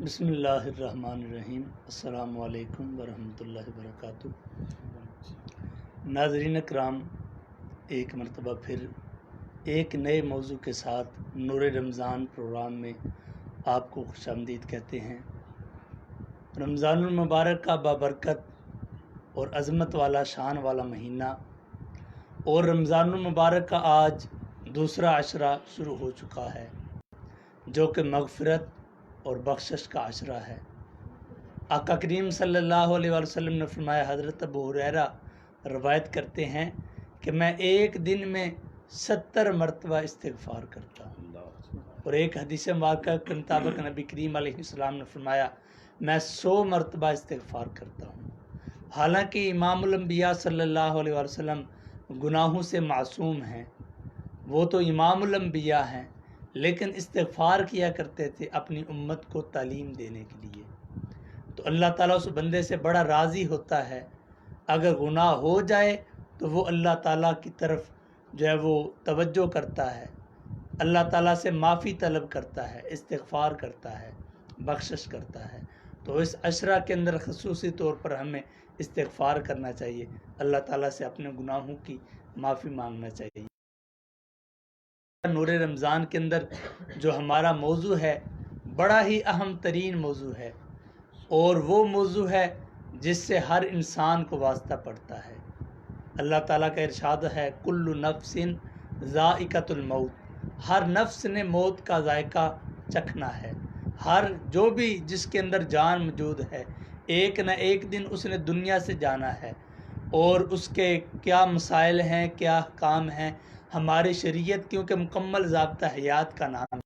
بسم اللہ الرحمن الرحیم۔ السلام علیکم ورحمۃ اللہ وبرکاتہ۔ ناظرین اکرام، ایک مرتبہ پھر ایک نئے موضوع کے ساتھ نور رمضان پروگرام میں آپ کو خوش آمدید کہتے ہیں۔ رمضان المبارک کا بابرکت اور عظمت والا شان والا مہینہ، اور رمضان المبارک کا آج دوسرا عشرہ شروع ہو چکا ہے، جو کہ مغفرت اور بخشش کا عشرہ ہے۔ آقا کریم صلی اللہ علیہ وسلم نے فرمایا، حضرت ابو ہریرہ روایت کرتے ہیں کہ میں ایک دن میں 70 مرتبہ استغفار کرتا ہوں، اور ایک حدیث مبارکہ کے مطابق نبی کریم علیہ السلام نے فرمایا میں 100 مرتبہ استغفار کرتا ہوں۔ حالانکہ امام الانبیاء صلی اللہ علیہ وسلم گناہوں سے معصوم ہیں، وہ تو امام الانبیاء ہیں، لیکن استغفار کیا کرتے تھے اپنی امت کو تعلیم دینے کے لیے۔ تو اللہ تعالیٰ اس بندے سے بڑا راضی ہوتا ہے، اگر گناہ ہو جائے تو وہ اللہ تعالیٰ کی طرف جو ہے وہ توجہ کرتا ہے، اللہ تعالیٰ سے معافی طلب کرتا ہے، استغفار کرتا ہے، بخشش کرتا ہے۔ تو اس عشرہ کے اندر خصوصی طور پر ہمیں استغفار کرنا چاہیے، اللہ تعالیٰ سے اپنے گناہوں کی معافی مانگنا چاہیے۔ نور رمضان کے اندر جو ہمارا موضوع ہے بڑا ہی اہم ترین موضوع ہے، اور وہ موضوع ہے جس سے ہر انسان کو واسطہ پڑتا ہے۔ اللہ تعالیٰ کا ارشاد ہے، کل نفس ذائقۃ الموت، ہر نفس نے موت کا ذائقہ چکھنا ہے۔ ہر جو بھی جس کے اندر جان موجود ہے، ایک نہ ایک دن اس نے دنیا سے جانا ہے، اور اس کے کیا مسائل ہیں، کیا کام ہیں، ہماری شریعت کیونکہ مکمل ضابطہ حیات کا نام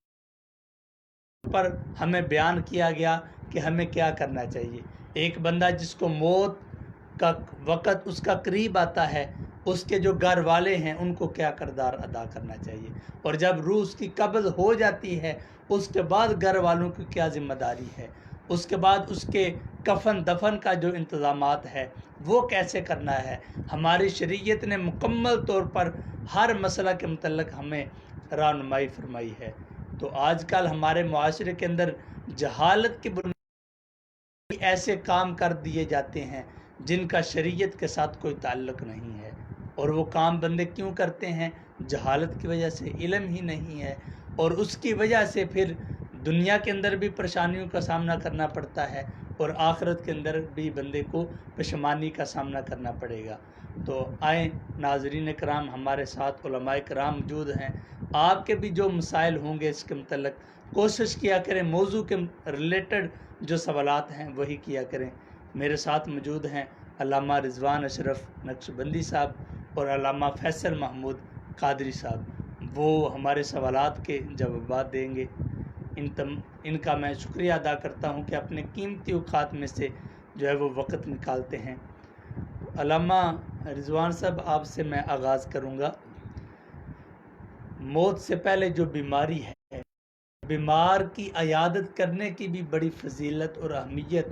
پر ہمیں بیان کیا گیا کہ ہمیں کیا کرنا چاہیے۔ ایک بندہ جس کو موت کا وقت اس کا قریب آتا ہے، اس کے جو گھر والے ہیں ان کو کیا کردار ادا کرنا چاہیے، اور جب روح اس کی قبض ہو جاتی ہے اس کے بعد گھر والوں کی کیا ذمہ داری ہے، اس کے بعد اس کے کفن دفن کا جو انتظامات ہے وہ کیسے کرنا ہے۔ ہماری شریعت نے مکمل طور پر ہر مسئلہ کے متعلق ہمیں رہنمائی فرمائی ہے۔ تو آج کل ہمارے معاشرے کے اندر جہالت کی بنیاد ایسے کام کر دیے جاتے ہیں جن کا شریعت کے ساتھ کوئی تعلق نہیں ہے، اور وہ کام بندے کیوں کرتے ہیں؟ جہالت کی وجہ سے، علم ہی نہیں ہے، اور اس کی وجہ سے پھر دنیا کے اندر بھی پریشانیوں کا سامنا کرنا پڑتا ہے، اور آخرت کے اندر بھی بندے کو پشیمانی کا سامنا کرنا پڑے گا۔ تو آئیں ناظرین کرام، ہمارے ساتھ علماء کرام موجود ہیں، آپ کے بھی جو مسائل ہوں گے اس کے متعلق کوشش کیا کریں، موضوع کے ریلیٹڈ جو سوالات ہیں وہی کیا کریں۔ میرے ساتھ موجود ہیں علامہ رضوان اشرف نقشبندی صاحب اور علامہ فیصل محمود قادری صاحب، وہ ہمارے سوالات کے جوابات دیں گے۔ ان کا میں شکریہ ادا کرتا ہوں کہ اپنے قیمتی اوقات میں سے جو ہے وہ وقت نکالتے ہیں۔ علامہ رضوان صاحب، آپ سے میں آغاز کروں گا۔ موت سے پہلے جو بیماری ہے، بیمار کی عیادت کرنے کی بھی بڑی فضیلت اور اہمیت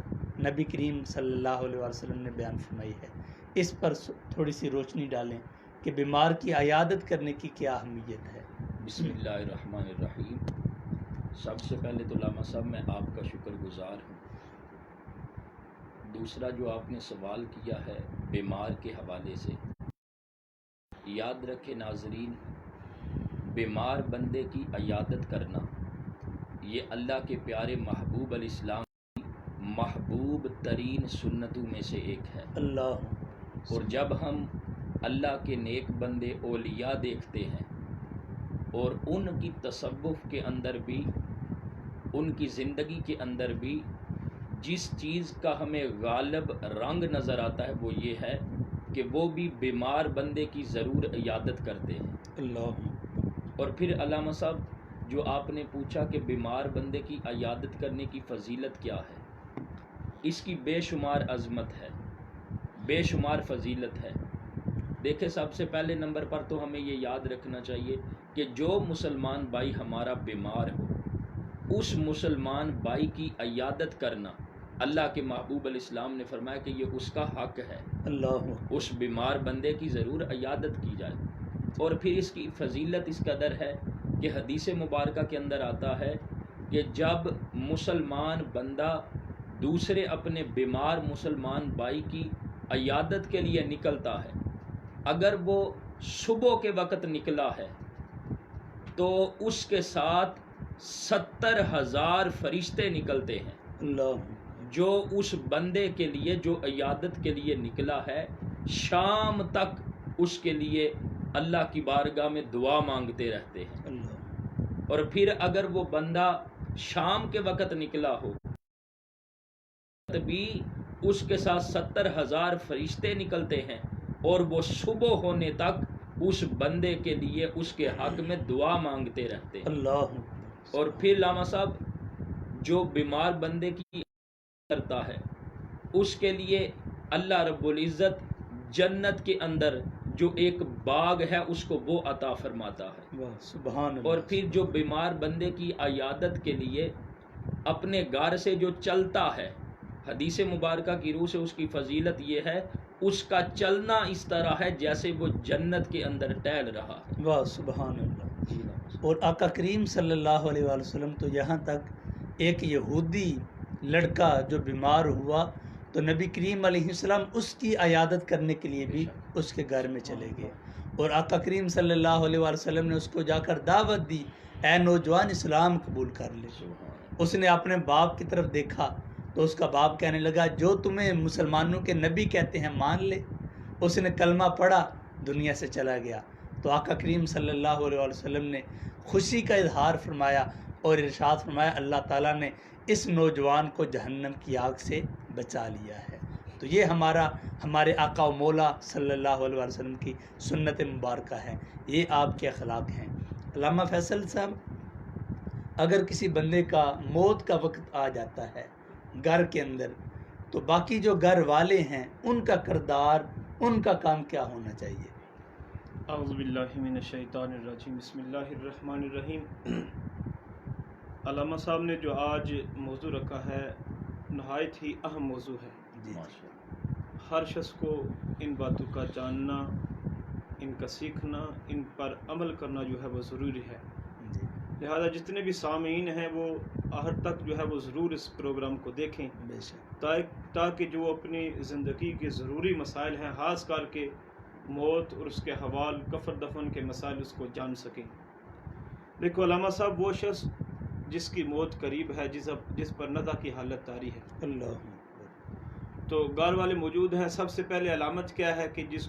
نبی کریم صلی اللہ علیہ وسلم نے بیان فرمائی ہے۔ اس پر تھوڑی سی روشنی ڈالیں کہ بیمار کی عیادت کرنے کی کیا اہمیت ہے۔ بسم اللہ الرحمن الرحیم۔ سب سے پہلے تو علامہ صاحب میں آپ کا شکر گزار ہوں۔ دوسرا جو آپ نے سوال کیا ہے بیمار کے حوالے سے، یاد رکھے ناظرین، بیمار بندے کی عیادت کرنا یہ اللہ کے پیارے محبوب علیہ السلام کی محبوب ترین سنتوں میں سے ایک ہے۔ اللہ، اور جب ہم اللہ کے نیک بندے اولیاء دیکھتے ہیں اور ان کی تصوف کے اندر بھی، ان کی زندگی کے اندر بھی جس چیز کا ہمیں غالب رنگ نظر آتا ہے وہ یہ ہے کہ وہ بھی بیمار بندے کی ضرور عیادت کرتے ہیں۔ اللہ، اور پھر علامہ صاحب جو آپ نے پوچھا کہ بیمار بندے کی عیادت کرنے کی فضیلت کیا ہے، اس کی بے شمار عظمت ہے، بے شمار فضیلت ہے۔ دیکھیں، سب سے پہلے نمبر پر تو ہمیں یہ یاد رکھنا چاہیے کہ جو مسلمان بھائی ہمارا بیمار ہو، اس مسلمان بھائی کی عیادت کرنا، اللہ کے محبوب علیہ السلام نے فرمایا کہ یہ اس کا حق ہے، اللہ، اس بیمار بندے کی ضرور عیادت کی جائے۔ اور پھر اس کی فضیلت اس قدر ہے کہ حدیث مبارکہ کے اندر آتا ہے کہ جب مسلمان بندہ دوسرے اپنے بیمار مسلمان بھائی کی عیادت کے لیے نکلتا ہے، اگر وہ صبح کے وقت نکلا ہے تو اس کے ساتھ 70,000 فرشتے نکلتے ہیں اللہ جو اس بندے کے لیے جو عیادت کے لیے نکلا ہے شام تک اس کے لیے اللہ کی بارگاہ میں دعا مانگتے رہتے ہیں۔ اللہ اور پھر اگر وہ بندہ شام کے وقت نکلا ہو بھی اس کے ساتھ 70,000 فرشتے نکلتے ہیں اور وہ صبح ہونے تک اس بندے کے لیے اس کے حق میں دعا مانگتے رہتے ہیں۔ اللہ اور پھر علامہ صاحب جو بیمار بندے کی کرتا ہے اس کے لیے اللہ رب العزت جنت کے اندر جو ایک باغ ہے اس کو وہ عطا فرماتا ہے۔ واہ سبحان اللہ۔ اور پھر جو بیمار بندے کی عیادت کے لیے اپنے گھر سے جو چلتا ہے، حدیث مبارکہ کی روح سے اس کی فضیلت یہ ہے اس کا چلنا اس طرح ہے جیسے وہ جنت کے اندر ٹہل رہا ہے۔ واہ سبحان اللہ۔ اور آقا کریم صلی اللہ علیہ وآلہ وسلم تو یہاں تک ایک یہودی لڑکا جو بیمار ہوا تو نبی کریم علیہ السلام اس کی عیادت کرنے کے لیے بھی اس کے گھر میں چلے گئے، اور آقا کریم صلی اللہ علیہ وآلہ وسلم نے اس کو جا کر دعوت دی، اے نوجوان اسلام قبول کر لے۔ اس نے اپنے باپ کی طرف دیکھا تو اس کا باپ کہنے لگا جو تمہیں مسلمانوں کے نبی کہتے ہیں مان لے۔ اس نے کلمہ پڑھا، دنیا سے چلا گیا۔ تو آقا کریم صلی اللہ علیہ وسلم نے خوشی کا اظہار فرمایا اور ارشاد فرمایا اللہ تعالیٰ نے اس نوجوان کو جہنم کی آگ سے بچا لیا ہے۔ تو یہ ہمارے آقا و مولا صلی اللہ علیہ وسلم کی سنت مبارکہ ہے، یہ آپ کے اخلاق ہیں۔ علامہ فیصل صاحب، اگر کسی بندے کا موت کا وقت آ جاتا ہے گھر کے اندر تو باقی جو گھر والے ہیں ان کا کردار، ان کا کام کیا ہونا چاہیے؟ اعوذ باللہ من الشیطان الرجیم، بسم اللہ الرحمن الرحیم۔ علامہ صاحب نے جو آج موضوع رکھا ہے نہایت ہی اہم موضوع ہے۔ جی ہر شخص کو ان باتوں کا جاننا، ان کا سیکھنا، ان پر عمل کرنا جو ہے وہ ضروری ہے۔ جی لہذا جتنے بھی سامعین ہیں وہ آخر تک جو ہے وہ ضرور اس پروگرام کو دیکھیں بے شک۔ تاکہ جو اپنی زندگی کے ضروری مسائل ہیں، خاص کر کے موت اور اس کے حوال، کفن دفن کے مسائل، اس کو جان سکیں۔ دیکھو علامہ صاحب، وہ شخص جس کی موت قریب ہے، جس پر نزع کی حالت طاری ہے، اللہ تو گھر والے موجود ہیں، سب سے پہلے علامت کیا ہے کہ جس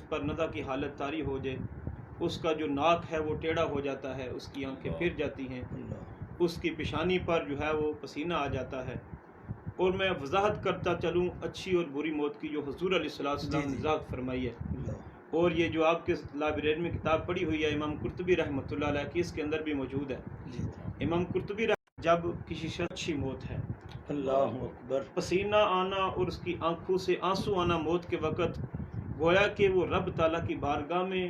پر نزع کی حالت طاری ہو جائے، اس کا جو ناک ہے وہ ٹیڑھا ہو جاتا ہے، اس کی آنکھیں پھر جاتی ہیں، اللہ اس کی پیشانی پر جو ہے وہ پسینہ آ جاتا ہے۔ اور میں وضاحت کرتا چلوں اچھی اور بری موت کی جو حضور علیہ السلام نے وضاحت فرمائی ہے، اللہ اور یہ جو آپ کے لائبریری میں کتاب پڑھی ہوئی ہے امام قرطبی رحمۃ اللہ علیہ کی، اس کے اندر بھی موجود ہے۔ جی امام قرطبی جب کسی شخص کی موت ہے، اللہ اکبر، پسینہ آنا اور اس کی آنکھوں سے آنسو آنا موت کے وقت، گویا کہ وہ رب تعالیٰ کی بارگاہ میں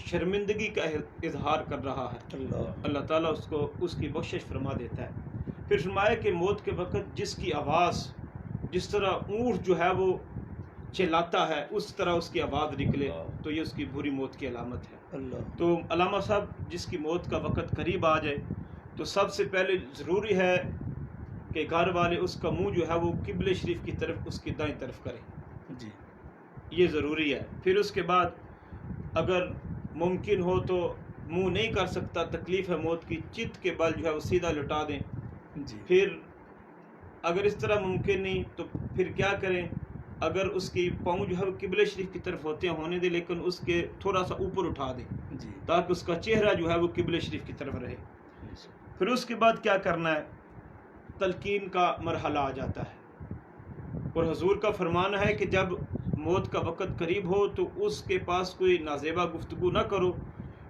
شرمندگی کا اظہار کر رہا ہے۔ اللہ تعالیٰ اس کی بخشش فرما دیتا ہے۔ پھر فرمایا کہ موت کے وقت جس کی آواز، جس طرح اونٹ جو ہے وہ چلاتا ہے، اس طرح اس کی آواز نکلے، تو یہ اس کی بری موت کی علامت ہے۔ اللہ تو علامہ صاحب، جس کی موت کا وقت قریب آ جائے تو سب سے پہلے ضروری ہے کہ گھر والے اس کا منہ جو ہے وہ قبلہ شریف کی طرف، اس کی دائیں طرف کریں، جی یہ ضروری ہے۔ پھر اس کے بعد اگر ممکن ہو تو منہ نہیں کر سکتا، تکلیف ہے موت کی، چت کے بل جو ہے وہ سیدھا لٹا دیں۔ جی پھر اگر اس طرح ممکن نہیں تو پھر کیا کریں، اگر اس کی پاؤں جو ہے وہ قبلہ شریف کی طرف ہونے دیں، لیکن اس کے تھوڑا سا اوپر اٹھا دیں جی تاکہ اس کا چہرہ جو ہے وہ قبلہ شریف کی طرف رہے۔ پھر اس کے بعد کیا کرنا ہے، تلقین کا مرحلہ آ جاتا ہے، اور حضور کا فرمان ہے کہ جب موت کا وقت قریب ہو تو اس کے پاس کوئی نازیبا گفتگو نہ کرو،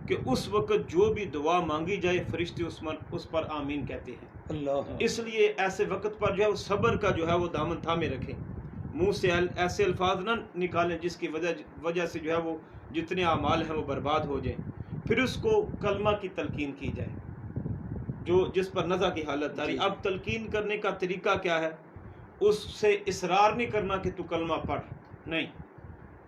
کہ اس وقت جو بھی دعا مانگی جائے فرشتے اس پر آمین کہتے ہیں۔ اللہ اس لیے ایسے وقت پر جو ہے وہ صبر کا جو ہے وہ دامن تھامے رکھیں، منہ سے ایسے الفاظ نہ نکالیں جس کی وجہ سے جو ہے وہ جتنے اعمال ہیں وہ برباد ہو جائیں۔ پھر اس کو کلمہ کی تلقین کی جائے، جس پر نزع کی حالت داری۔ اب تلقین کرنے کا طریقہ کیا ہے، اس سے اصرار نہیں کرنا کہ تو کلمہ پڑھ، نہیں،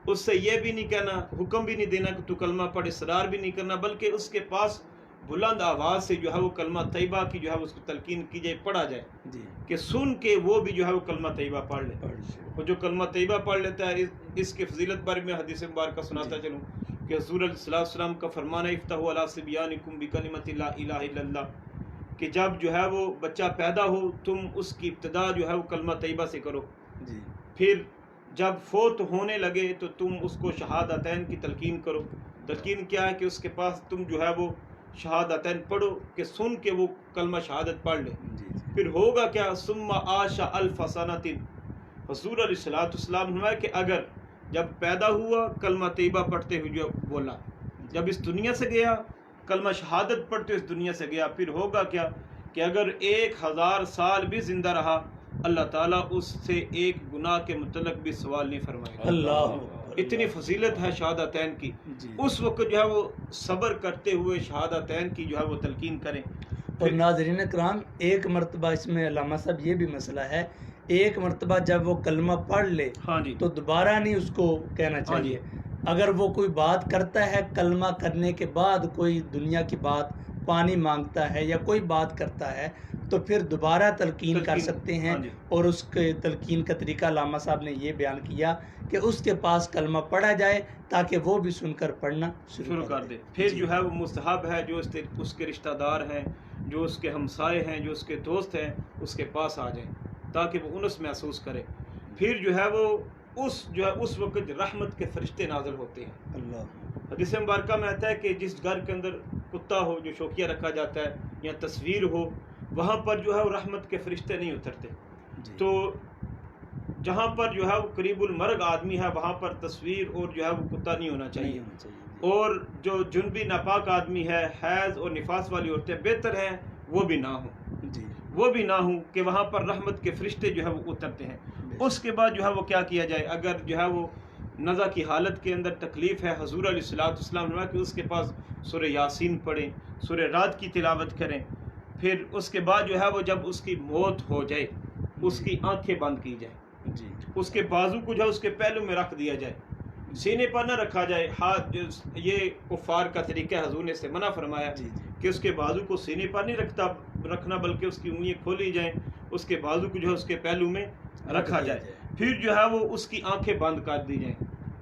اس سے یہ بھی نہیں کہنا، حکم بھی نہیں دینا کہ تو کلمہ پڑھ، اصرار بھی نہیں کرنا، بلکہ اس کے پاس بلند آواز سے جو ہے وہ کلمہ طیبہ کی جو ہے اس کو تلقین کی جائے، پڑھا جائے، جی کہ سن کے وہ بھی جو ہے وہ کلمہ طیبہ پڑھ لے. اور جو کلمہ طیبہ پڑھ لیتا ہے، اس کی فضیلت بارے میں حدیث مبارکہ سناتا چلوں کہ حضور علیہ السلام کا فرمان ہے افتحوا علی صبیانکم بکلمۃ لا الہ الا اللہ، کہ جب جو ہے وہ بچہ پیدا ہو تم اس کی ابتدا جو ہے وہ کلمہ طیبہ سے کرو، جی پھر جب فوت ہونے لگے تو تم اس کو شہادتین کی تلقین کرو. تلقین کیا ہے کہ اس کے پاس تم جو ہے وہ شہادتین پڑھو، کہ سن کے وہ کلمہ شہادت پڑھ لے. جی پھر ہوگا کیا، ثم عاش الف سنۃ. حضور علیہ السلام نے کہ اگر جب پیدا ہوا کلمہ طیبہ پڑھتے ہوئے جو بولا، جب اس دنیا سے گیا کلمہ شہادت پڑھتے اس دنیا سے گیا، پھر ہوگا کیا کہ اگر 1000 سال بھی زندہ رہا اللہ تعالیٰ اس سے ایک گناہ کے متعلق بھی سوال نہیں فرمائے گا. اللہ، اتنی فضیلت ہے شہادتین کی. جی. اس وقت جو ہے وہ صبر کرتے ہوئے شہادتین کی جو ہے وہ تلقین کریں. اور ناظرین کرام، ایک مرتبہ اس میں علامہ صاحب یہ بھی مسئلہ ہے، ایک مرتبہ جب وہ کلمہ پڑھ لے ہاں جی تو دوبارہ نہیں اس کو کہنا چاہیے. اگر وہ کوئی بات کرتا ہے کلمہ کرنے کے بعد، کوئی دنیا کی بات، پانی مانگتا ہے یا کوئی بات کرتا ہے، تو پھر دوبارہ تلقین کر سکتے ہیں. ہاں جی. اور اس کے تلقین کا طریقہ علامہ صاحب نے یہ بیان کیا کہ اس کے پاس کلمہ پڑھا جائے تاکہ وہ بھی سن کر پڑھنا شروع کر دے. پھر جو ہے وہ مستحب ہے جو اس کے رشتہ دار ہیں، جو اس کے ہمسائے ہیں، جو اس کے دوست ہیں، اس کے پاس آ جائیں تاکہ وہ انس محسوس کرے. پھر جو ہے وہ اس وقت رحمت کے فرشتے نازل ہوتے ہیں. اللہ، حدیث مبارکہ میں آتا ہے کہ جس گھر کے اندر کتا ہو جو شوکیہ رکھا جاتا ہے یا تصویر ہو، وہاں پر جو ہے وہ رحمت کے فرشتے نہیں اترتے. تو جہاں پر جو ہے وہ قریب المرگ آدمی ہے وہاں پر تصویر اور جو ہے وہ کتا نہیں ہونا چاہیے. اور جو جنبی ناپاک آدمی ہے، حیض اور نفاس والی عورتیں بہتر ہیں وہ بھی نہ ہوں، وہ بھی نہ ہوں، کہ وہاں پر رحمت کے فرشتے جو ہے وہ اترتے ہیں. اس کے بعد جو ہے وہ کیا کیا جائے، اگر جو ہے وہ نزع کی حالت کے اندر تکلیف ہے، حضور علیہ السلام نے کہ اس کے پاس سورہ یاسین پڑھیں، سورہ رعد کی تلاوت کریں. پھر اس کے بعد جو ہے وہ جب اس کی موت ہو جائے اس کی آنکھیں بند کی جائیں، اس کے بازو کو جو ہے اس کے پہلو میں رکھ دیا جائے، سینے پر نہ رکھا جائے. ہاتھ یہ کفار کا طریقہ حضور نے سے منع فرمایا کہ اس کے بازو کو سینے پر نہیں رکھنا بلکہ اس کی انگلیاں کھولی جائیں، اس کے بازو کو جو ہے اس کے پہلو میں رکھا جائے. پھر جو ہے وہ اس کی آنکھیں بند کر دی جائیں.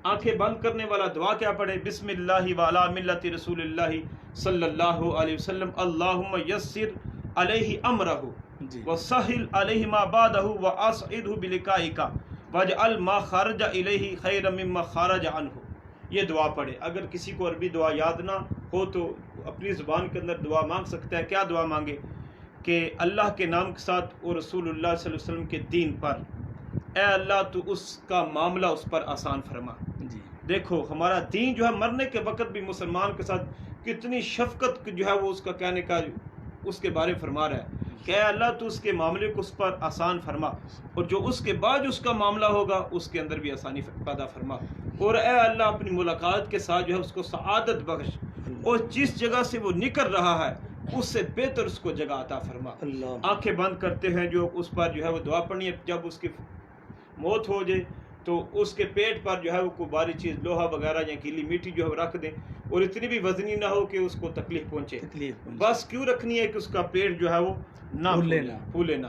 آنکھیں بند کرنے والا دعا کیا پڑھے، بسم اللہ وعلی ملت رسول اللہ صلی اللہ علیہ وسلم، اللہم یسر علیہ امرہ وسہل علیہ ما بعدہ واسعدہ بلقائک واجعل ما خرج الیہ خیر مما خرج عنہ. یہ دعا پڑھے. اگر کسی کو عربی دعا یاد نہ ہو تو اپنی زبان کے اندر دعا مانگ سکتا ہے. کیا دعا مانگے کہ اللہ کے نام کے ساتھ اور رسول اللہ صلی اللہ علیہ وسلم کے دین پر، اے اللہ تو اس کا معاملہ اس پر آسان فرما. دیکھو ہمارا دین جو ہے مرنے کے وقت بھی مسلمان کے ساتھ کتنی شفقت جو ہے وہ اس کا کہنے کا اس کے بارے فرما رہا ہے کہ اے اللہ تو اس کے معاملے کو اس پر آسان فرما، اور جو اس کے بعد اس کا معاملہ ہوگا اس کے اندر بھی آسانی پیدا فرما. اور اے اللہ اپنی ملاقات کے ساتھ جو ہے اس کو سعادت بخش، اور جس جگہ سے وہ نکل رہا ہے اس سے بہتر اس کو جگہ عطا فرما. آنکھیں بند کرتے ہیں جو اس پر جو ہے وہ دعا پڑھنی ہے. جب اس کی موت ہو جائے تو اس کے پیٹ پر جو ہے وہ کوئی باری چیز لوہا وغیرہ یا گیلی میٹھی جو ہے رکھ دیں، اور اتنی بھی وزنی نہ ہو کہ اس کو تکلیف پہنچے. بس کیوں رکھنی ہے کہ اس کا پیٹ جو ہے وہ نہ پھولے نہ.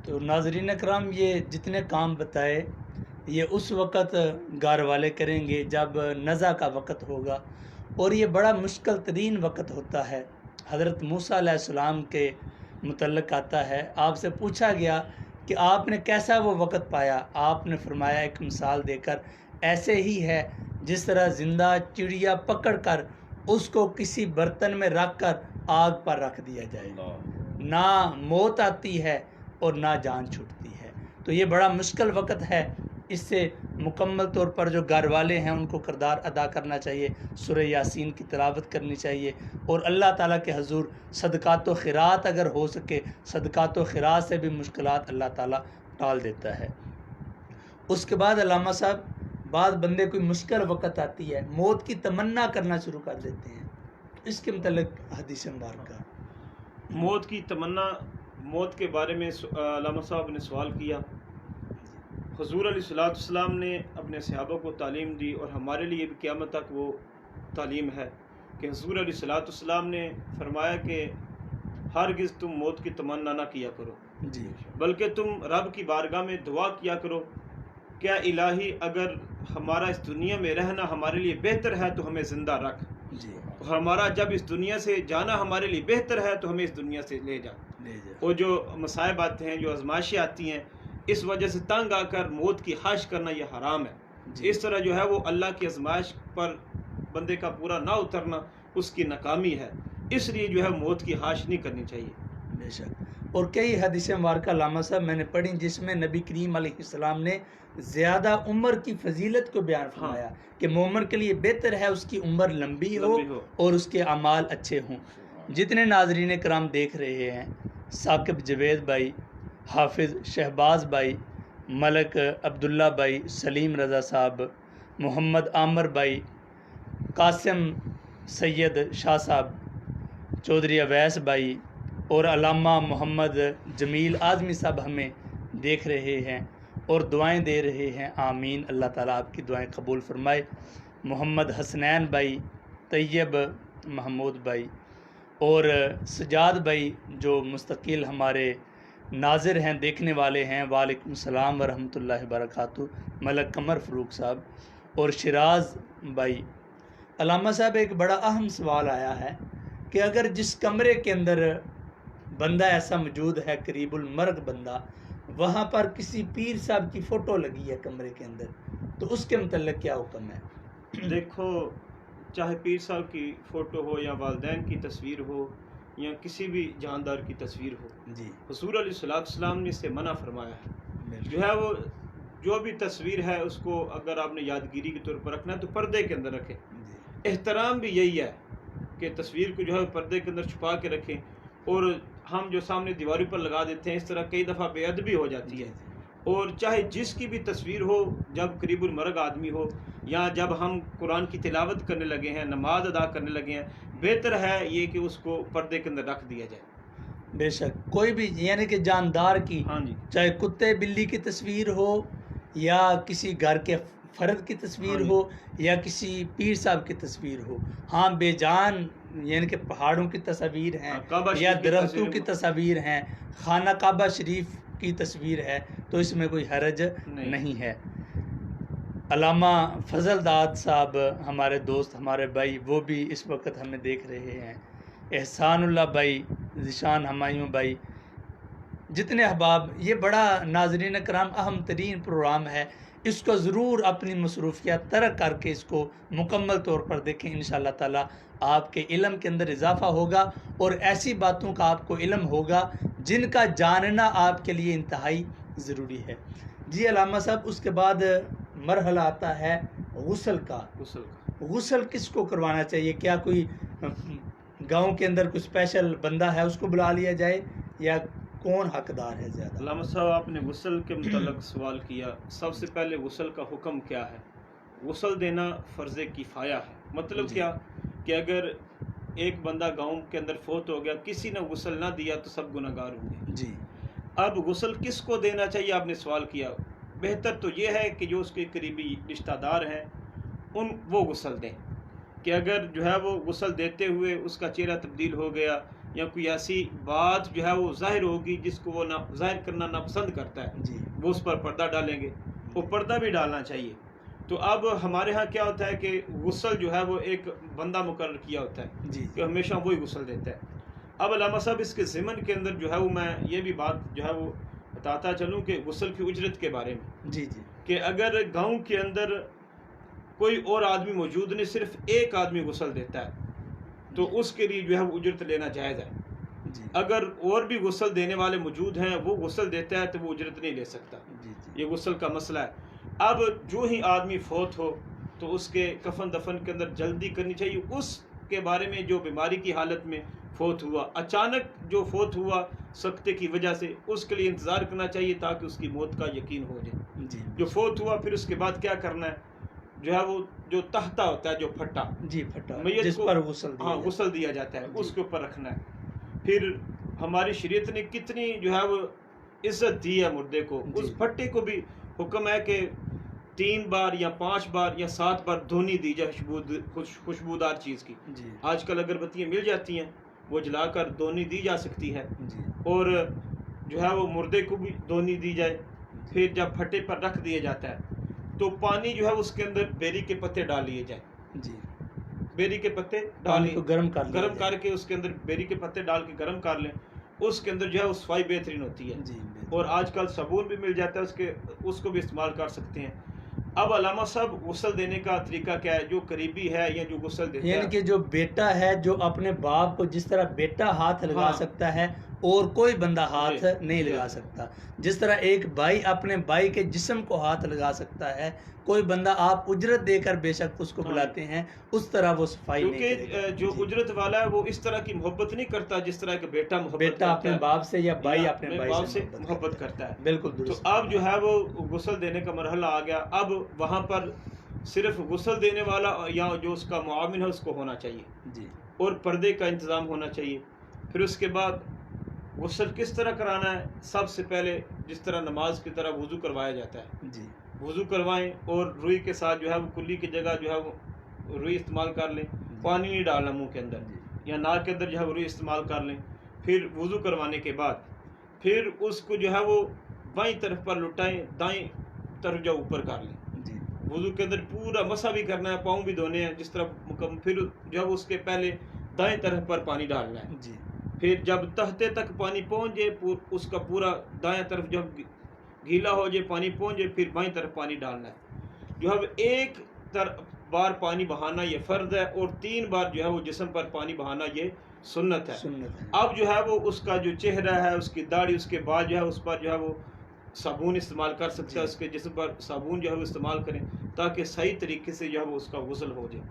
تو ناظرین اکرام، یہ جتنے کام بتائے یہ اس وقت گھر والے کریں گے جب نزع کا وقت ہوگا، اور یہ بڑا مشکل ترین وقت ہوتا ہے. حضرت موسیٰ علیہ السلام کے متعلق آتا ہے، آپ سے پوچھا گیا کہ آپ نے کیسا وہ وقت پایا. آپ نے فرمایا ایک مثال دے کر، ایسے ہی ہے جس طرح زندہ چڑیا پکڑ کر اس کو کسی برتن میں رکھ کر آگ پر رکھ دیا جائے، نہ موت آتی ہے اور نہ جان چھوٹتی ہے. تو یہ بڑا مشکل وقت ہے. اس سے مکمل طور پر جو گھر والے ہیں ان کو کردار ادا کرنا چاہیے، سورہ یاسین کی تلاوت کرنی چاہیے، اور اللہ تعالیٰ کے حضور صدقات و خیرات اگر ہو سکے، صدقات و خیرات سے بھی مشکلات اللہ تعالیٰ ٹال دیتا ہے. اس کے بعد علامہ صاحب، بعض بندے کوئی مشکل وقت آتی ہے موت کی تمنا کرنا شروع کر دیتے ہیں، اس کے متعلق حدیث مبارکہ. موت کی تمنا، موت کے بارے میں علامہ صاحب نے سوال کیا. حضور علیہ السلام نے اپنے صحابہ کو تعلیم دی، اور ہمارے لیے بھی قیامت تک وہ تعلیم ہے کہ حضور علیہ الصلوۃ والسلام نے فرمایا کہ ہرگز تم موت کی تمنا نہ کیا کرو، جی بلکہ تم رب کی بارگاہ میں دعا کیا کرو، کیا الہی اگر ہمارا اس دنیا میں رہنا ہمارے لیے بہتر ہے تو ہمیں زندہ رکھ، جی ہمارا جب اس دنیا سے جانا ہمارے لیے بہتر ہے تو ہمیں اس دنیا سے لے جا۔ لے جا وہ جو مصائب آتے ہیں، جو آزمائشیں آتی ہیں، اس وجہ سے تنگ آ کر موت کی خواہش کرنا یہ حرام ہے۔ جی اس طرح جو ہے وہ اللہ کی آزمائش پر بندے کا پورا نہ اترنا اس کی ناکامی ہے، اس لیے جو ہے موت کی خواہش نہیں کرنی چاہیے۔ بے شک، اور کئی حدیث مبارکہ علامہ صاحب میں نے پڑھی جس میں نبی کریم علیہ السلام نے زیادہ عمر کی فضیلت کو بیان فرمایا کہ مومن کے لیے بہتر ہے اس کی عمر لمبی ہو اور اس کے اعمال اچھے ہوں۔ جتنے ناظرین کرام دیکھ رہے ہیں، ثاقب جوید بھائی، حافظ شہباز بھائی، ملک عبداللہ بھائی، سلیم رضا صاحب، محمد عامر بھائی، قاسم سید شاہ صاحب، چودھری اویس بھائی اور علامہ محمد جمیل اعظمی صاحب ہمیں دیکھ رہے ہیں اور دعائیں دے رہے ہیں، آمین۔ اللہ تعالیٰ آپ کی دعائیں قبول فرمائے۔ محمد حسنین بھائی، طیب محمود بھائی اور سجاد بھائی جو مستقل ہمارے ناظر ہیں، دیکھنے والے ہیں، وعلیکم السلام ورحمۃ اللہ وبرکاتہ۔ ملک قمر فروخ صاحب اور شیراز بھائی۔ علامہ صاحب ایک بڑا اہم سوال آیا ہے کہ اگر جس کمرے کے اندر بندہ ایسا موجود ہے، قریب المرگ بندہ، وہاں پر کسی پیر صاحب کی فوٹو لگی ہے کمرے کے اندر، تو اس کے متعلق کیا حکم ہے؟ دیکھو، چاہے پیر صاحب کی فوٹو ہو یا والدین کی تصویر ہو یا کسی بھی جاندار کی تصویر ہو، جی حضور علیہ الصلوۃ والسلام نے اس سے منع فرمایا ہے۔ جو ہے وہ جو بھی تصویر ہے اس کو اگر آپ نے یادگیری کے طور پر رکھنا ہے تو پردے کے اندر رکھیں۔ احترام بھی یہی ہے کہ تصویر کو جو ہے پردے کے اندر چھپا کے رکھیں، اور ہم جو سامنے دیواری پر لگا دیتے ہیں، اس طرح کئی دفعہ بے ادبی ہو جاتی ہے۔ اور چاہے جس کی بھی تصویر ہو، جب قریب المرگ آدمی ہو یا جب ہم قرآن کی تلاوت کرنے لگے ہیں، نماز ادا کرنے لگے ہیں، بہتر ہے یہ کہ اس کو پردے کے اندر رکھ دیا جائے۔ بے شک، کوئی بھی یعنی کہ جاندار کی، ہاں جی، چاہے کتے بلی کی تصویر ہو یا کسی گھر کے فرد کی تصویر ہو یا کسی پیر صاحب کی تصویر ہو، ہاں بے جان یعنی کہ پہاڑوں کی تصاویر ہیں یا درختوں کی تصاویر ہیں، خانہ کعبہ شریف کی تصویر ہے، تو اس میں کوئی حرج نہیں ہے۔ علامہ فضل داد صاحب ہمارے دوست، ہمارے بھائی، وہ بھی اس وقت ہمیں دیکھ رہے ہیں، احسان اللہ بھائی، ذیشان ہمایوں بھائی، جتنے احباب، یہ بڑا ناظرین کرام اہم ترین پروگرام ہے، اس کو ضرور اپنی مصروفیات ترک کر کے اس کو مکمل طور پر دیکھیں۔ انشاءاللہ تعالی آپ کے علم کے اندر اضافہ ہوگا اور ایسی باتوں کا آپ کو علم ہوگا جن کا جاننا آپ کے لیے انتہائی ضروری ہے۔ جی علامہ صاحب، اس کے بعد مرحلہ آتا ہے غسل کا۔ غسل کس کو کروانا چاہیے؟ کیا کوئی گاؤں کے اندر کوئی اسپیشل بندہ ہے اس کو بلا لیا جائے یا کون حقدار ہے زیادہ؟ علامہ صاحب، آپ نے غسل کے متعلق سوال کیا۔ سب سے پہلے غسل کا حکم کیا ہے؟ غسل دینا فرض کفایہ ہے۔ مطلب کیا کہ اگر ایک بندہ گاؤں کے اندر فوت ہو گیا، کسی نے غسل نہ دیا تو سب گناہ گار ہوں گے۔ جی، اب غسل کس کو دینا چاہیے آپ نے سوال کیا۔ بہتر تو یہ ہے کہ جو اس کے قریبی رشتہ دار ہیں وہ غسل دیں، کہ اگر جو ہے وہ غسل دیتے ہوئے اس کا چہرہ تبدیل ہو گیا یا کوئی ایسی بات جو ہے وہ ظاہر ہوگی جس کو وہ ظاہر کرنا ناپسند کرتا ہے، جی، وہ اس پر پردہ ڈالیں گے۔ وہ پردہ بھی ڈالنا چاہیے۔ تو اب ہمارے ہاں کیا ہوتا ہے کہ غسل جو ہے وہ ایک بندہ مقرر کیا ہوتا ہے جی، کہ ہمیشہ وہی غسل دیتا ہے۔ اب علامہ صاحب، اس کے ضمن کے اندر جو ہے وہ میں یہ بھی بات جو ہے وہ بتاتا چلوں کہ غسل کی اجرت کے بارے میں، جی، جی، کہ اگر گاؤں کے اندر کوئی اور آدمی موجود نہیں، صرف ایک آدمی غسل دیتا ہے تو اس کے لیے جو ہے وہ اجرت لینا جائز ہے۔ جی، اگر اور بھی غسل دینے والے موجود ہیں، وہ غسل دیتا ہے تو وہ اجرت نہیں لے سکتا۔ جی، جی، یہ غسل کا مسئلہ ہے۔ اب جو ہی آدمی فوت ہو تو اس کے کفن دفن کے اندر جلدی کرنی چاہیے۔ اس کے بارے میں جو بیماری کی حالت میں فوت ہوا، اچانک جو فوت ہوا سکتے کی وجہ سے، اس کے لیے انتظار کرنا چاہیے تاکہ اس کی موت کا یقین ہو جائے۔ جی، جو فوت ہوا پھر اس کے بعد کیا کرنا ہے؟ جو ہے وہ جو تختہ ہوتا ہے، جو پھٹا، جی، پھٹا میت جس کو پر غسل دیا ہاں جائے۔ غسل دیا جاتا ہے، جی، اس کے اوپر رکھنا ہے۔ پھر ہماری شریعت نے کتنی جو ہے وہ عزت دی ہے مردے کو۔ جی، اس پھٹے کو بھی حکم ہے کہ 3 بار یا 5 بار یا 7 بار دھونی دی جائے خوشبودار چیز کی. جی آج کل اگربتیاں مل جاتی ہیں، وہ جلا کر دھونی دی جا سکتی ہے. جی اور جو ہے وہ مردے کو بھی دھونی دی جائے. پھر جب پھٹے پر رکھ دیا جاتا ہے تو پانی جو ہے اس کے اندر بیری کے پتے ڈال لیے جائیں. جی بیری کے پتے پانی کو گرم کر کے اس کے اندر بیری کے پتے ڈال کے گرم کر لیں. اس کے اندر جو ہے وہ صفائی بہترین ہوتی ہے. جی اور آج کل صابن بھی مل جاتا ہے، اس کو بھی استعمال کر سکتے ہیں. اب علامہ صاحب غسل دینے کا طریقہ کیا ہے؟ جو قریبی ہے یا جو غسل دیتا ہے، یعنی کہ جو بیٹا ہے جو اپنے باپ کو جس طرح بیٹا ہاتھ لگا سکتا ہے اور کوئی بندہ ہاتھ نہیں لگا سکتا، جس طرح ایک بھائی اپنے بھائی کے جسم کو ہاتھ لگا سکتا ہے، کوئی بندہ آپ اجرت دے کر بے شک اس کو بلاتے ہیں، اس طرح وہ صفائی نہیں کرے گا. کیونکہ جو اجرت والا ہے وہ اس طرح کی محبت نہیں کرتا جس طرح کہ بیٹا اپنے باپ سے یا بھائی اپنے باپ سے محبت کرتا ہے. بالکل تو درست. اب جو ہے وہ غسل دینے کا مرحلہ آ گیا. اب وہاں پر صرف غسل دینے والا یا جو اس کا معاون ہے اس کو ہونا چاہیے، جی اور پردے کا انتظام ہونا چاہیے. پھر اس کے بعد غسل کس طرح کرانا ہے؟ سب سے پہلے جس طرح نماز کی طرح وضو کروایا جاتا ہے، جی وضو کروائیں اور روئی کے ساتھ جو ہے وہ کلی کی جگہ جو ہے وہ روئی استعمال کر لیں. پانی نہیں ڈالنا منہ کے اندر یا ناک کے اندر جو ہے وہ روئی استعمال کر لیں. پھر وضو کروانے کے بعد پھر اس کو جو ہے وہ بائیں طرف پر لٹائیں، دائیں طرف جو اوپر کر لیں. جی وضو کے اندر پورا مسح بھی کرنا ہے، پاؤں بھی دھونے ہیں جس طرح پھر جو ہے وہ اس کے پہلے دائیں طرف پر پانی ڈالنا ہے. جی پھر جب تہتے تک پانی پہنچ جائے، اس کا پورا دائیں طرف جب گیلا ہو جائے، پانی پہنچ جائے، پھر بائیں طرف پانی ڈالنا ہے. جو ہے ایک بار پانی بہانا یہ فرض ہے، اور 3 بار جو ہے وہ جسم پر پانی بہانا یہ سنت ہے. اب جو ہے وہ اس کا جو چہرہ ہے، اس کی داڑھی، اس کے بعد جو ہے اس پر جو ہے وہ صابن استعمال کر سکتا ہے. اس کے جسم پر صابن جو ہے وہ استعمال کریں تاکہ صحیح طریقے سے جو ہے وہ اس کا غسل ہو جائے.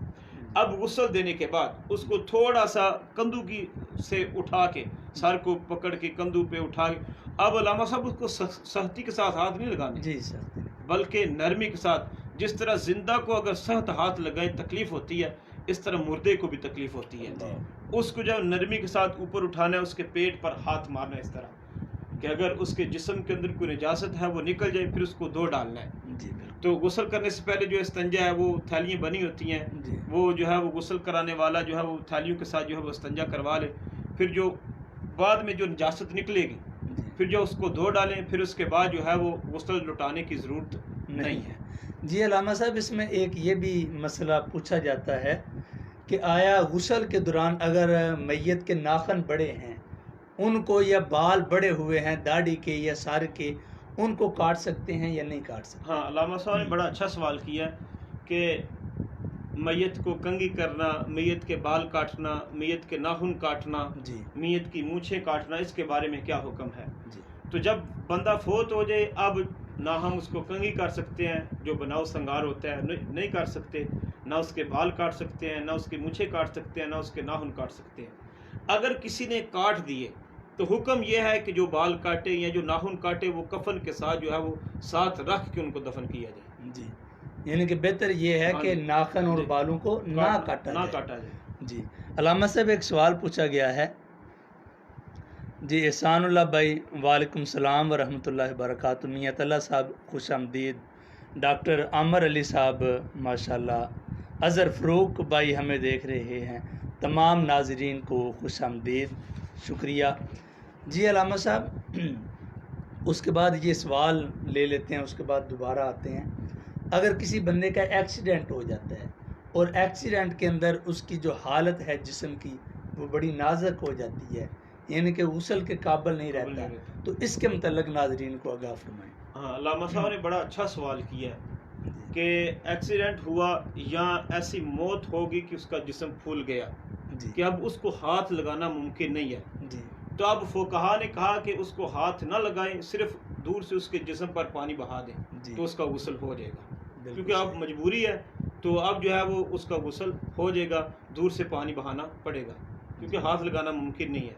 اب غسل دینے کے بعد اس کو تھوڑا سا کندھو کی سے اٹھا کے، سر کو پکڑ کے کندھو پہ اٹھا کے، اب علامہ صاحب اس کو سختی کے ساتھ ہاتھ نہیں لگانے، جی سر، بلکہ نرمی کے ساتھ. جس طرح زندہ کو اگر سخت ہاتھ لگائیں تکلیف ہوتی ہے، اس طرح مردے کو بھی تکلیف ہوتی ہے. اس کو جب نرمی کے ساتھ اوپر اٹھانا ہے، اس کے پیٹ پر ہاتھ مارنا ہے اس طرح کہ اگر اس کے جسم کے اندر کوئی نجاست ہے وہ نکل جائے، پھر اس کو دھو ڈالنا ہے. جی تو غسل کرنے سے پہلے جو استنجا ہے وہ تھیلیاں بنی ہوتی ہیں، وہ جو ہے وہ غسل کرانے والا جو ہے وہ تھیلیوں کے ساتھ جو ہے وہ استنجا کروا لے. پھر جو بعد میں جو نجاست نکلے گی پھر جو اس کو دھو ڈالیں. پھر اس کے بعد جو ہے وہ غسل لٹانے کی ضرورت نہیں ہے. جی علامہ صاحب، اس میں ایک یہ بھی مسئلہ پوچھا جاتا ہے کہ آیا غسل کے دوران اگر میت کے ناخن بڑے ہیں، ان کو یا بال بڑے ہوئے ہیں داڑھی کے یا سر کے، ان کو کاٹ سکتے ہیں یا نہیں کاٹ سکتے؟ ہاں، علامہ صاحب نے بڑا اچھا سوال کیا کہ میت کو کنگھی کرنا، میت کے بال کاٹنا، میت کے ناخن کاٹنا، جی میت کی مونچھیں کاٹنا، اس کے بارے میں کیا حکم ہے؟ جی تو جب بندہ فوت ہو جائے، اب نہ ہم اس کو کنگھی کر سکتے ہیں جو بناؤ سنگار ہوتا ہے، نہیں کر سکتے، نہ اس کے بال کاٹ سکتے ہیں، نہ اس کی مونچھیں کاٹ سکتے ہیں، نہ اس کے ناخن کاٹ سکتے ہیں. اگر کسی نے کاٹ دیے تو حکم یہ ہے کہ جو بال کاٹے یا جو ناخن کاٹے وہ کفن کے ساتھ جو ہے وہ ساتھ رکھ کے ان کو دفن کیا جائے. جی، یعنی کہ بہتر یہ ہے کہ ناخن اور بالوں کو نہ کاٹا جائے. جی علامہ صاحب، ایک سوال پوچھا گیا ہے. جی احسان اللہ بھائی، وعلیکم السلام ورحمۃ اللہ وبرکاتہ. میت اللہ صاحب خوش آمدید. ڈاکٹر عامر علی صاحب ماشاءاللہ. اظہر فروق بھائی ہمیں دیکھ رہے ہیں. تمام ناظرین کو خوش آمدید، شکریہ. جی علامہ صاحب، اس کے بعد یہ سوال لے لیتے ہیں، اس کے بعد دوبارہ آتے ہیں. اگر کسی بندے کا ایکسیڈنٹ ہو جاتا ہے اور ایکسیڈنٹ کے اندر اس کی جو حالت ہے جسم کی وہ بڑی نازک ہو جاتی ہے، یعنی کہ غسل کے قابل نہیں رہتا، تو اس کے متعلق ناظرین کو آگاہ فرمائیں. ہاں، علامہ صاحب نے بڑا اچھا سوال کیا ہے کہ ایکسیڈنٹ ہوا یا ایسی موت ہوگی کہ اس کا جسم پھول گیا کہ اب اس کو ہاتھ لگانا ممکن نہیں ہے. جی تو اب فقہا نے کہا کہ اس کو ہاتھ نہ لگائیں، صرف دور سے اس کے جسم پر پانی بہا دیں تو اس کا غسل ہو جائے گا. کیونکہ اب مجبوری ہے تو اب جو ہے وہ اس کا غسل ہو جائے گا، دور سے پانی بہانا پڑے گا کیونکہ ہاتھ لگانا ممکن نہیں ہے.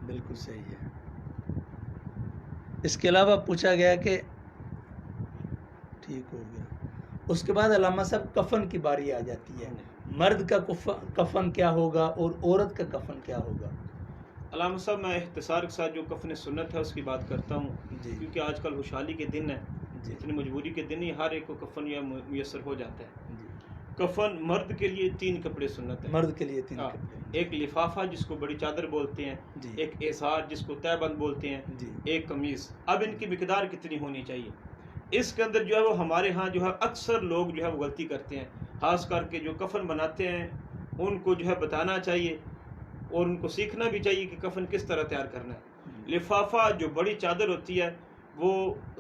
بالکل صحیح ہے. اس کے علاوہ پوچھا گیا کہ ٹھیک ہو گیا. اس کے بعد علامہ صاحب کفن کی باری آ جاتی ہے. مرد کا کفن کیا ہوگا اور عورت کا کفن کیا ہوگا؟ علامہ صاحب، میں اختصار کے ساتھ جو کفن سنت ہے اس کی بات کرتا ہوں. جی کیونکہ آج کل خوشحالی کے دن ہے جی اتنی مجبوری کے دن ہی ہر ایک کو کفن یا میسر ہو جاتا ہے۔ جی کفن مرد کے لیے 3 کپڑے سنت ہے۔ مرد کے لیے 3 ہاں، کپڑے، ایک لفافہ جس کو بڑی چادر بولتے ہیں، جی ایک اظہار جس کو تہ بند بولتے ہیں، جی ایک قمیض۔ اب ان کی مقدار کتنی ہونی چاہیے؟ اس کے اندر جو ہے وہ ہمارے ہاں جو ہے اکثر لوگ جو ہے وہ غلطی کرتے ہیں، خاص کر کے جو کفن بناتے ہیں ان کو جو ہے بتانا چاہیے اور ان کو سیکھنا بھی چاہیے کہ کفن کس طرح تیار کرنا ہے۔ لفافہ جو بڑی چادر ہوتی ہے وہ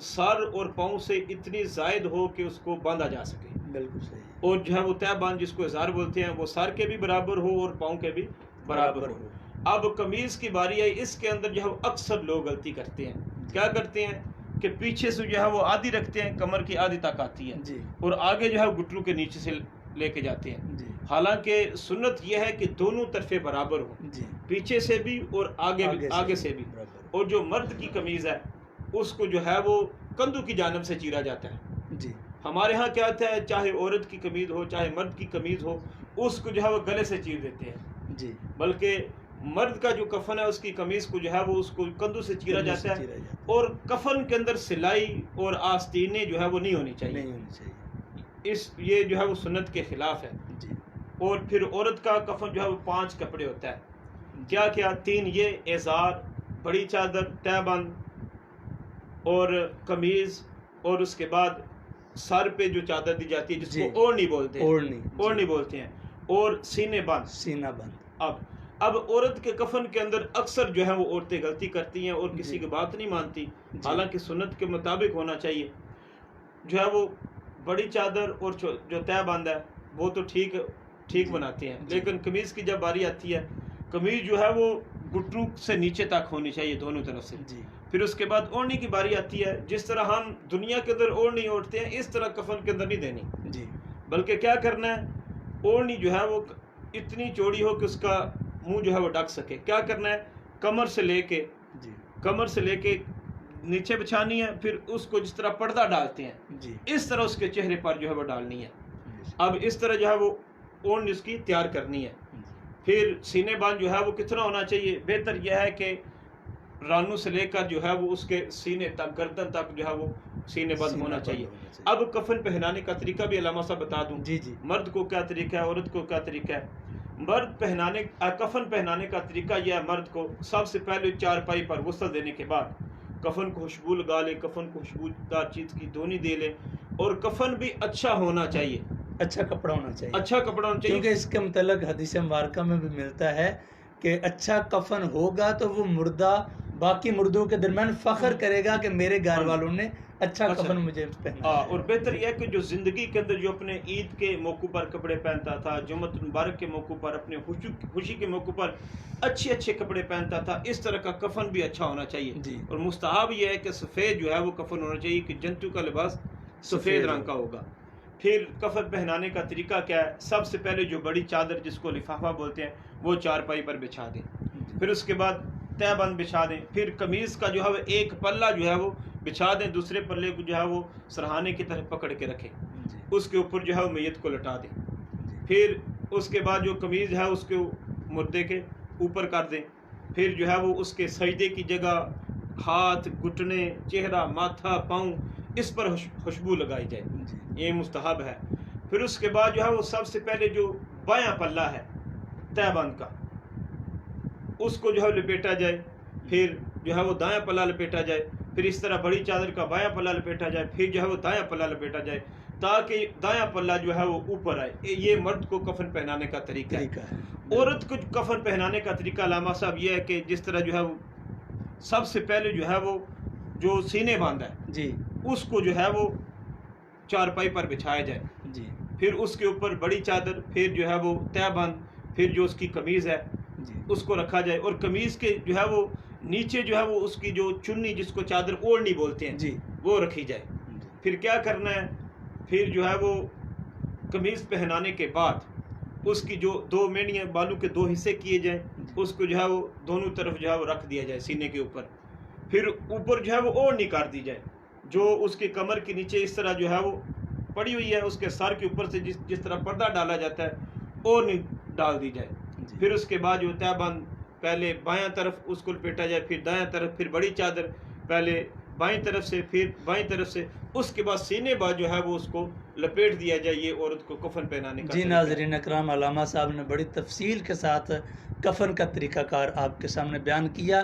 سر اور پاؤں سے اتنی زائد ہو کہ اس کو باندھا جا سکے، بالکل صحیح، اور جو ہے وہ تہ باندھ جس کو اظہار بولتے ہیں وہ سر کے بھی برابر ہو اور پاؤں کے بھی برابر ہو۔ اب قمیض کی باری آئی، اس کے اندر جو ہے وہ اکثر لوگ غلطی کرتے ہیں، کیا کرتے ہیں کہ پیچھے سے جو ہے وہ آدھی رکھتے ہیں، کمر کی آدھی تک آتی ہے، جی اور آگے جو ہے گھٹنوں کے نیچے سے لے کے جاتے ہیں۔ جی حالانکہ سنت یہ ہے کہ دونوں طرفیں برابر ہو، جی پیچھے سے بھی اور آگے سے بھی۔ برابر، اور جو مرد کی قمیض ہے اس کو جو ہے وہ کندھوں کی جانب سے چیرا جاتا ہے۔ جی ہمارے ہاں کیا ہوتا ہے، چاہے عورت کی قمیض ہو چاہے مرد کی قمیض ہو، اس کو جو ہے وہ گلے سے چیر دیتے ہیں، جی بلکہ مرد کا جو کفن ہے اس کی قمیض کو جو ہے وہ اس کو کندھوں سے چیرا جاتا ہے، اور کفن کے اندر سلائی اور آستینیں جو ہے وہ نہیں ہونی چاہیے، نہیں ہونی چاہیے، یہ جو ہے وہ سنت کے خلاف ہے۔ جی اور پھر عورت کا کفن جو ہے وہ 5 کپڑے ہوتا ہے، کیا کیا؟ 3 یہ اظہار، بڑی چادر، تہ بند اور قمیض، اور اس کے بعد سر پہ جو چادر دی جاتی ہے جس جی کو اوڑھنی بولتے ہیں، اوڑھنی، اوڑھنی بولتے ہیں، اور سینے بند۔ سینہ بند، اب عورت کے کفن کے اندر اکثر جو ہے وہ عورتیں غلطی کرتی ہیں اور کسی جی کی بات نہیں مانتی، جی حالانکہ سنت کے مطابق ہونا چاہیے۔ جو ہے وہ بڑی چادر اور جو تہ بند ہے وہ تو ٹھیک جی بناتے ہیں، جی لیکن قمیض کی جب باری آتی ہے، قمیض جو ہے وہ گھٹنوں سے نیچے تک ہونی چاہیے دونوں طرف سے۔ جی پھر اس کے بعد اوڑھنی کی باری آتی ہے، جس طرح ہم دنیا کے اندر اوڑھنی اوڑھتے ہیں اس طرح کفن کے اندر نہیں دینی، جی بلکہ کیا کرنا ہے، اوڑھنی جو ہے وہ اتنی چوڑی ہو کہ اس کا منہ جو ہے وہ ڈھک سکے۔ کیا کرنا ہے، کمر سے لے کے نیچے بچھانی ہے، پھر اس کو جس طرح پردہ ڈالتے ہیں جی اس طرح اس کے چہرے پر جو ہے وہ ڈالنی ہے۔ جی اب اس طرح جو ہے وہ اوڑھنی اس کی تیار کرنی ہے۔ پھر سینے باندھ جو ہے وہ کتنا ہونا چاہیے؟ بہتر یہ ہے کہ رانوں سے لے کر جو ہے وہ اس کے سینے تک، گردن تک جو ہے وہ سینے بند ہونا چاہیے۔ اب کفن پہنانے کا طریقہ بھی علامہ صاحب بتا دوں، جی جی مرد کو کیا طریقہ ہے، عورت کو کیا طریقہ ہے۔ کفن پہنانے کا طریقہ یہ ہے، مرد کو سب سے پہلے چارپائی پر غسل دینے کے بعد کفن کو خوشبو لگا لے، کفن کو خوشبودار چیز کی دھونی دے لے، اور کفن بھی اچھا ہونا چاہیے، اچھا کپڑا ہونا چاہیے، اچھا کپڑا ہونا چاہیے، کیونکہ اس کے متعلق حدیث مبارکہ میں بھی ملتا ہے کہ اچھا کفن ہوگا تو وہ مردہ باقی مردوں کے درمیان فخر کرے گا کہ میرے گھر والوں نے اچھا کفن مجھے پہنا۔ اور بہتر یہ ہے کہ جو زندگی کے اندر جو اپنے عید کے موقع پر کپڑے پہنتا تھا، جمعۃ المبارک کے موقع پر، اپنے خوشی کے موقع پر اچھے کپڑے پہنتا تھا، اس طرح کا کفن بھی اچھا ہونا چاہیے۔ جی اور مستحب یہ ہے کہ سفید جو ہے وہ کفن ہونا چاہیے، کہ جنتو کا لباس سفید رنگ کا ہوگا۔ پھر کفن پہنانے کا طریقہ کیا ہے؟ سب سے پہلے جو بڑی چادر جس کو لفافہ بولتے ہیں وہ چارپائی پر بچھا دیں، پھر اس کے بعد تہ بند بچھا دیں، پھر قمیض کا جو ہے وہ ایک پلہ جو ہے وہ بچھا دیں، دوسرے پلے کو جو ہے وہ سرہانے کی طرف پکڑ کے رکھیں، اس کے اوپر جو ہے وہ میت کو لٹا دیں، پھر اس کے بعد جو قمیض ہے اس کے مردے کے اوپر کر دیں، پھر جو ہے وہ اس کے سجدے کی جگہ ہاتھ، گھٹنے، چہرہ، ماتھا، پاؤں، اس پر خوشبو لگائی جائے، یہ مستحب ہے۔ پھر اس کے بعد جو ہے وہ سب سے پہلے جو بایاں پلہ ہے تہ بند کا، اس کو جو ہے لپیٹا جائے، پھر جو ہے وہ دایاں پلہ لپیٹا جائے، پھر اس طرح بڑی چادر کا بایاں پلہ لپیٹا جائے، پھر جو ہے وہ دایاں پلہ لپیٹا جائے، تاکہ دایاں پلہ جو ہے وہ اوپر آئے۔ یہ مرد کو کفن پہنانے کا طریقہ ہے۔ عورت کو کفن پہنانے کا طریقہ علامہ صاحب یہ ہے کہ جس طرح جو ہے وہ سب سے پہلے جو ہے وہ جو سینے باندھ ہے جی اس کو جو ہے وہ چارپائی پر بچھایا جائے، جی پھر اس کے اوپر بڑی چادر، پھر جو ہے وہ تہ بند، پھر جو اس کی قمیض ہے جی اس کو رکھا جائے، اور قمیض کے جو ہے وہ نیچے جو ہے وہ اس کی جو چنی جس کو چادر اوڑھنی بولتے ہیں جی وہ رکھی جائے۔ پھر کیا کرنا ہے، پھر جو ہے وہ قمیض پہنانے کے بعد اس کی جو 2 مینیاں بالوں کے 2 حصے کیے جائیں، اس کو جو ہے وہ دونوں طرف جو ہے وہ رکھ دیا جائے سینے کے اوپر، پھر اوپر جو ہے وہ اوڑھنی کر دی جائے، جو اس کی کمر کے نیچے اس طرح جو ہے وہ پڑی ہوئی ہے، اس کے سر کے اوپر سے جس طرح پردہ ڈالا جاتا ہے اوڑھنی ڈال دی جائے، پھر اس کے بعد جو تہ بند پہلے بایاں طرف اس کو لپیٹا جائے، پھر دایاں طرف، پھر بڑی چادر پہلے بائیں طرف سے پھر بائیں طرف سے، اس کے بعد سینے بعد جو ہے وہ اس کو لپیٹ دیا جائے، یہ عورت کو کفن پہنانے کا جی طریقہ ہے۔ ناظرین اکرام، علامہ صاحب نے بڑی تفصیل کے ساتھ کفن کا طریقہ کار آپ کے سامنے بیان کیا۔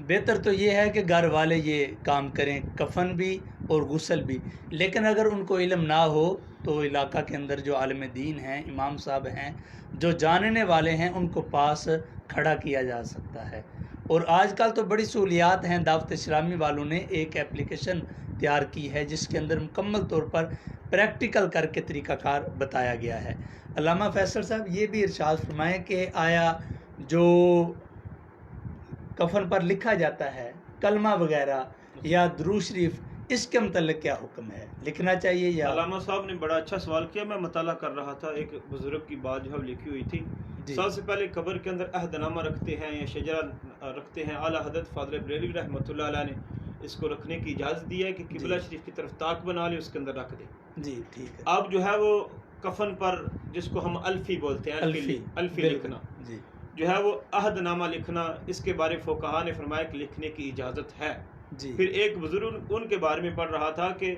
بہتر تو یہ ہے کہ گھر والے یہ کام کریں، کفن بھی اور غسل بھی، لیکن اگر ان کو علم نہ ہو تو علاقہ کے اندر جو عالم دین ہیں، امام صاحب ہیں، جو جاننے والے ہیں، ان کو پاس کھڑا کیا جا سکتا ہے۔ اور آج کل تو بڑی سہولیات ہیں، دعوت اسلامی والوں نے ایک اپلیکیشن تیار کی ہے جس کے اندر مکمل طور پر پریکٹیکل کر کے طریقہ کار بتایا گیا ہے۔ علامہ فیصل صاحب یہ بھی ارشاد فرمائیں کہ آیا جو کفن پر لکھا جاتا ہے کلمہ وغیرہ یا درود شریف، اس کے متعلق کیا حکم ہے، لکھنا چاہیے یا؟ علامہ صاحب نے بڑا اچھا سوال کیا، میں مطالعہ کر رہا تھا، ایک بزرگ کی بات جو ہے لکھی ہوئی تھی۔ سب سے پہلے قبر کے اندر عہد نامہ رکھتے ہیں یا شجرہ رکھتے ہیں، اعلیٰ حضرت فاضل بریلوی رحمۃ اللہ علیہ نے اس کو رکھنے کی اجازت دی ہے کہ قبلہ شریف کی طرف طاق بنا لے، اس کے اندر رکھ دے۔ جی ٹھیک ہے۔ اب جو ہے وہ کفن پر جس کو ہم الفی بولتے ہیں، الفی لکھنا، جی جو ہے وہ عہد نامہ لکھنا، اس کے بارے فقہا نے فرمایا کہ لکھنے کی اجازت ہے۔ جی پھر ایک بزرگ ان کے بارے میں پڑھ رہا تھا کہ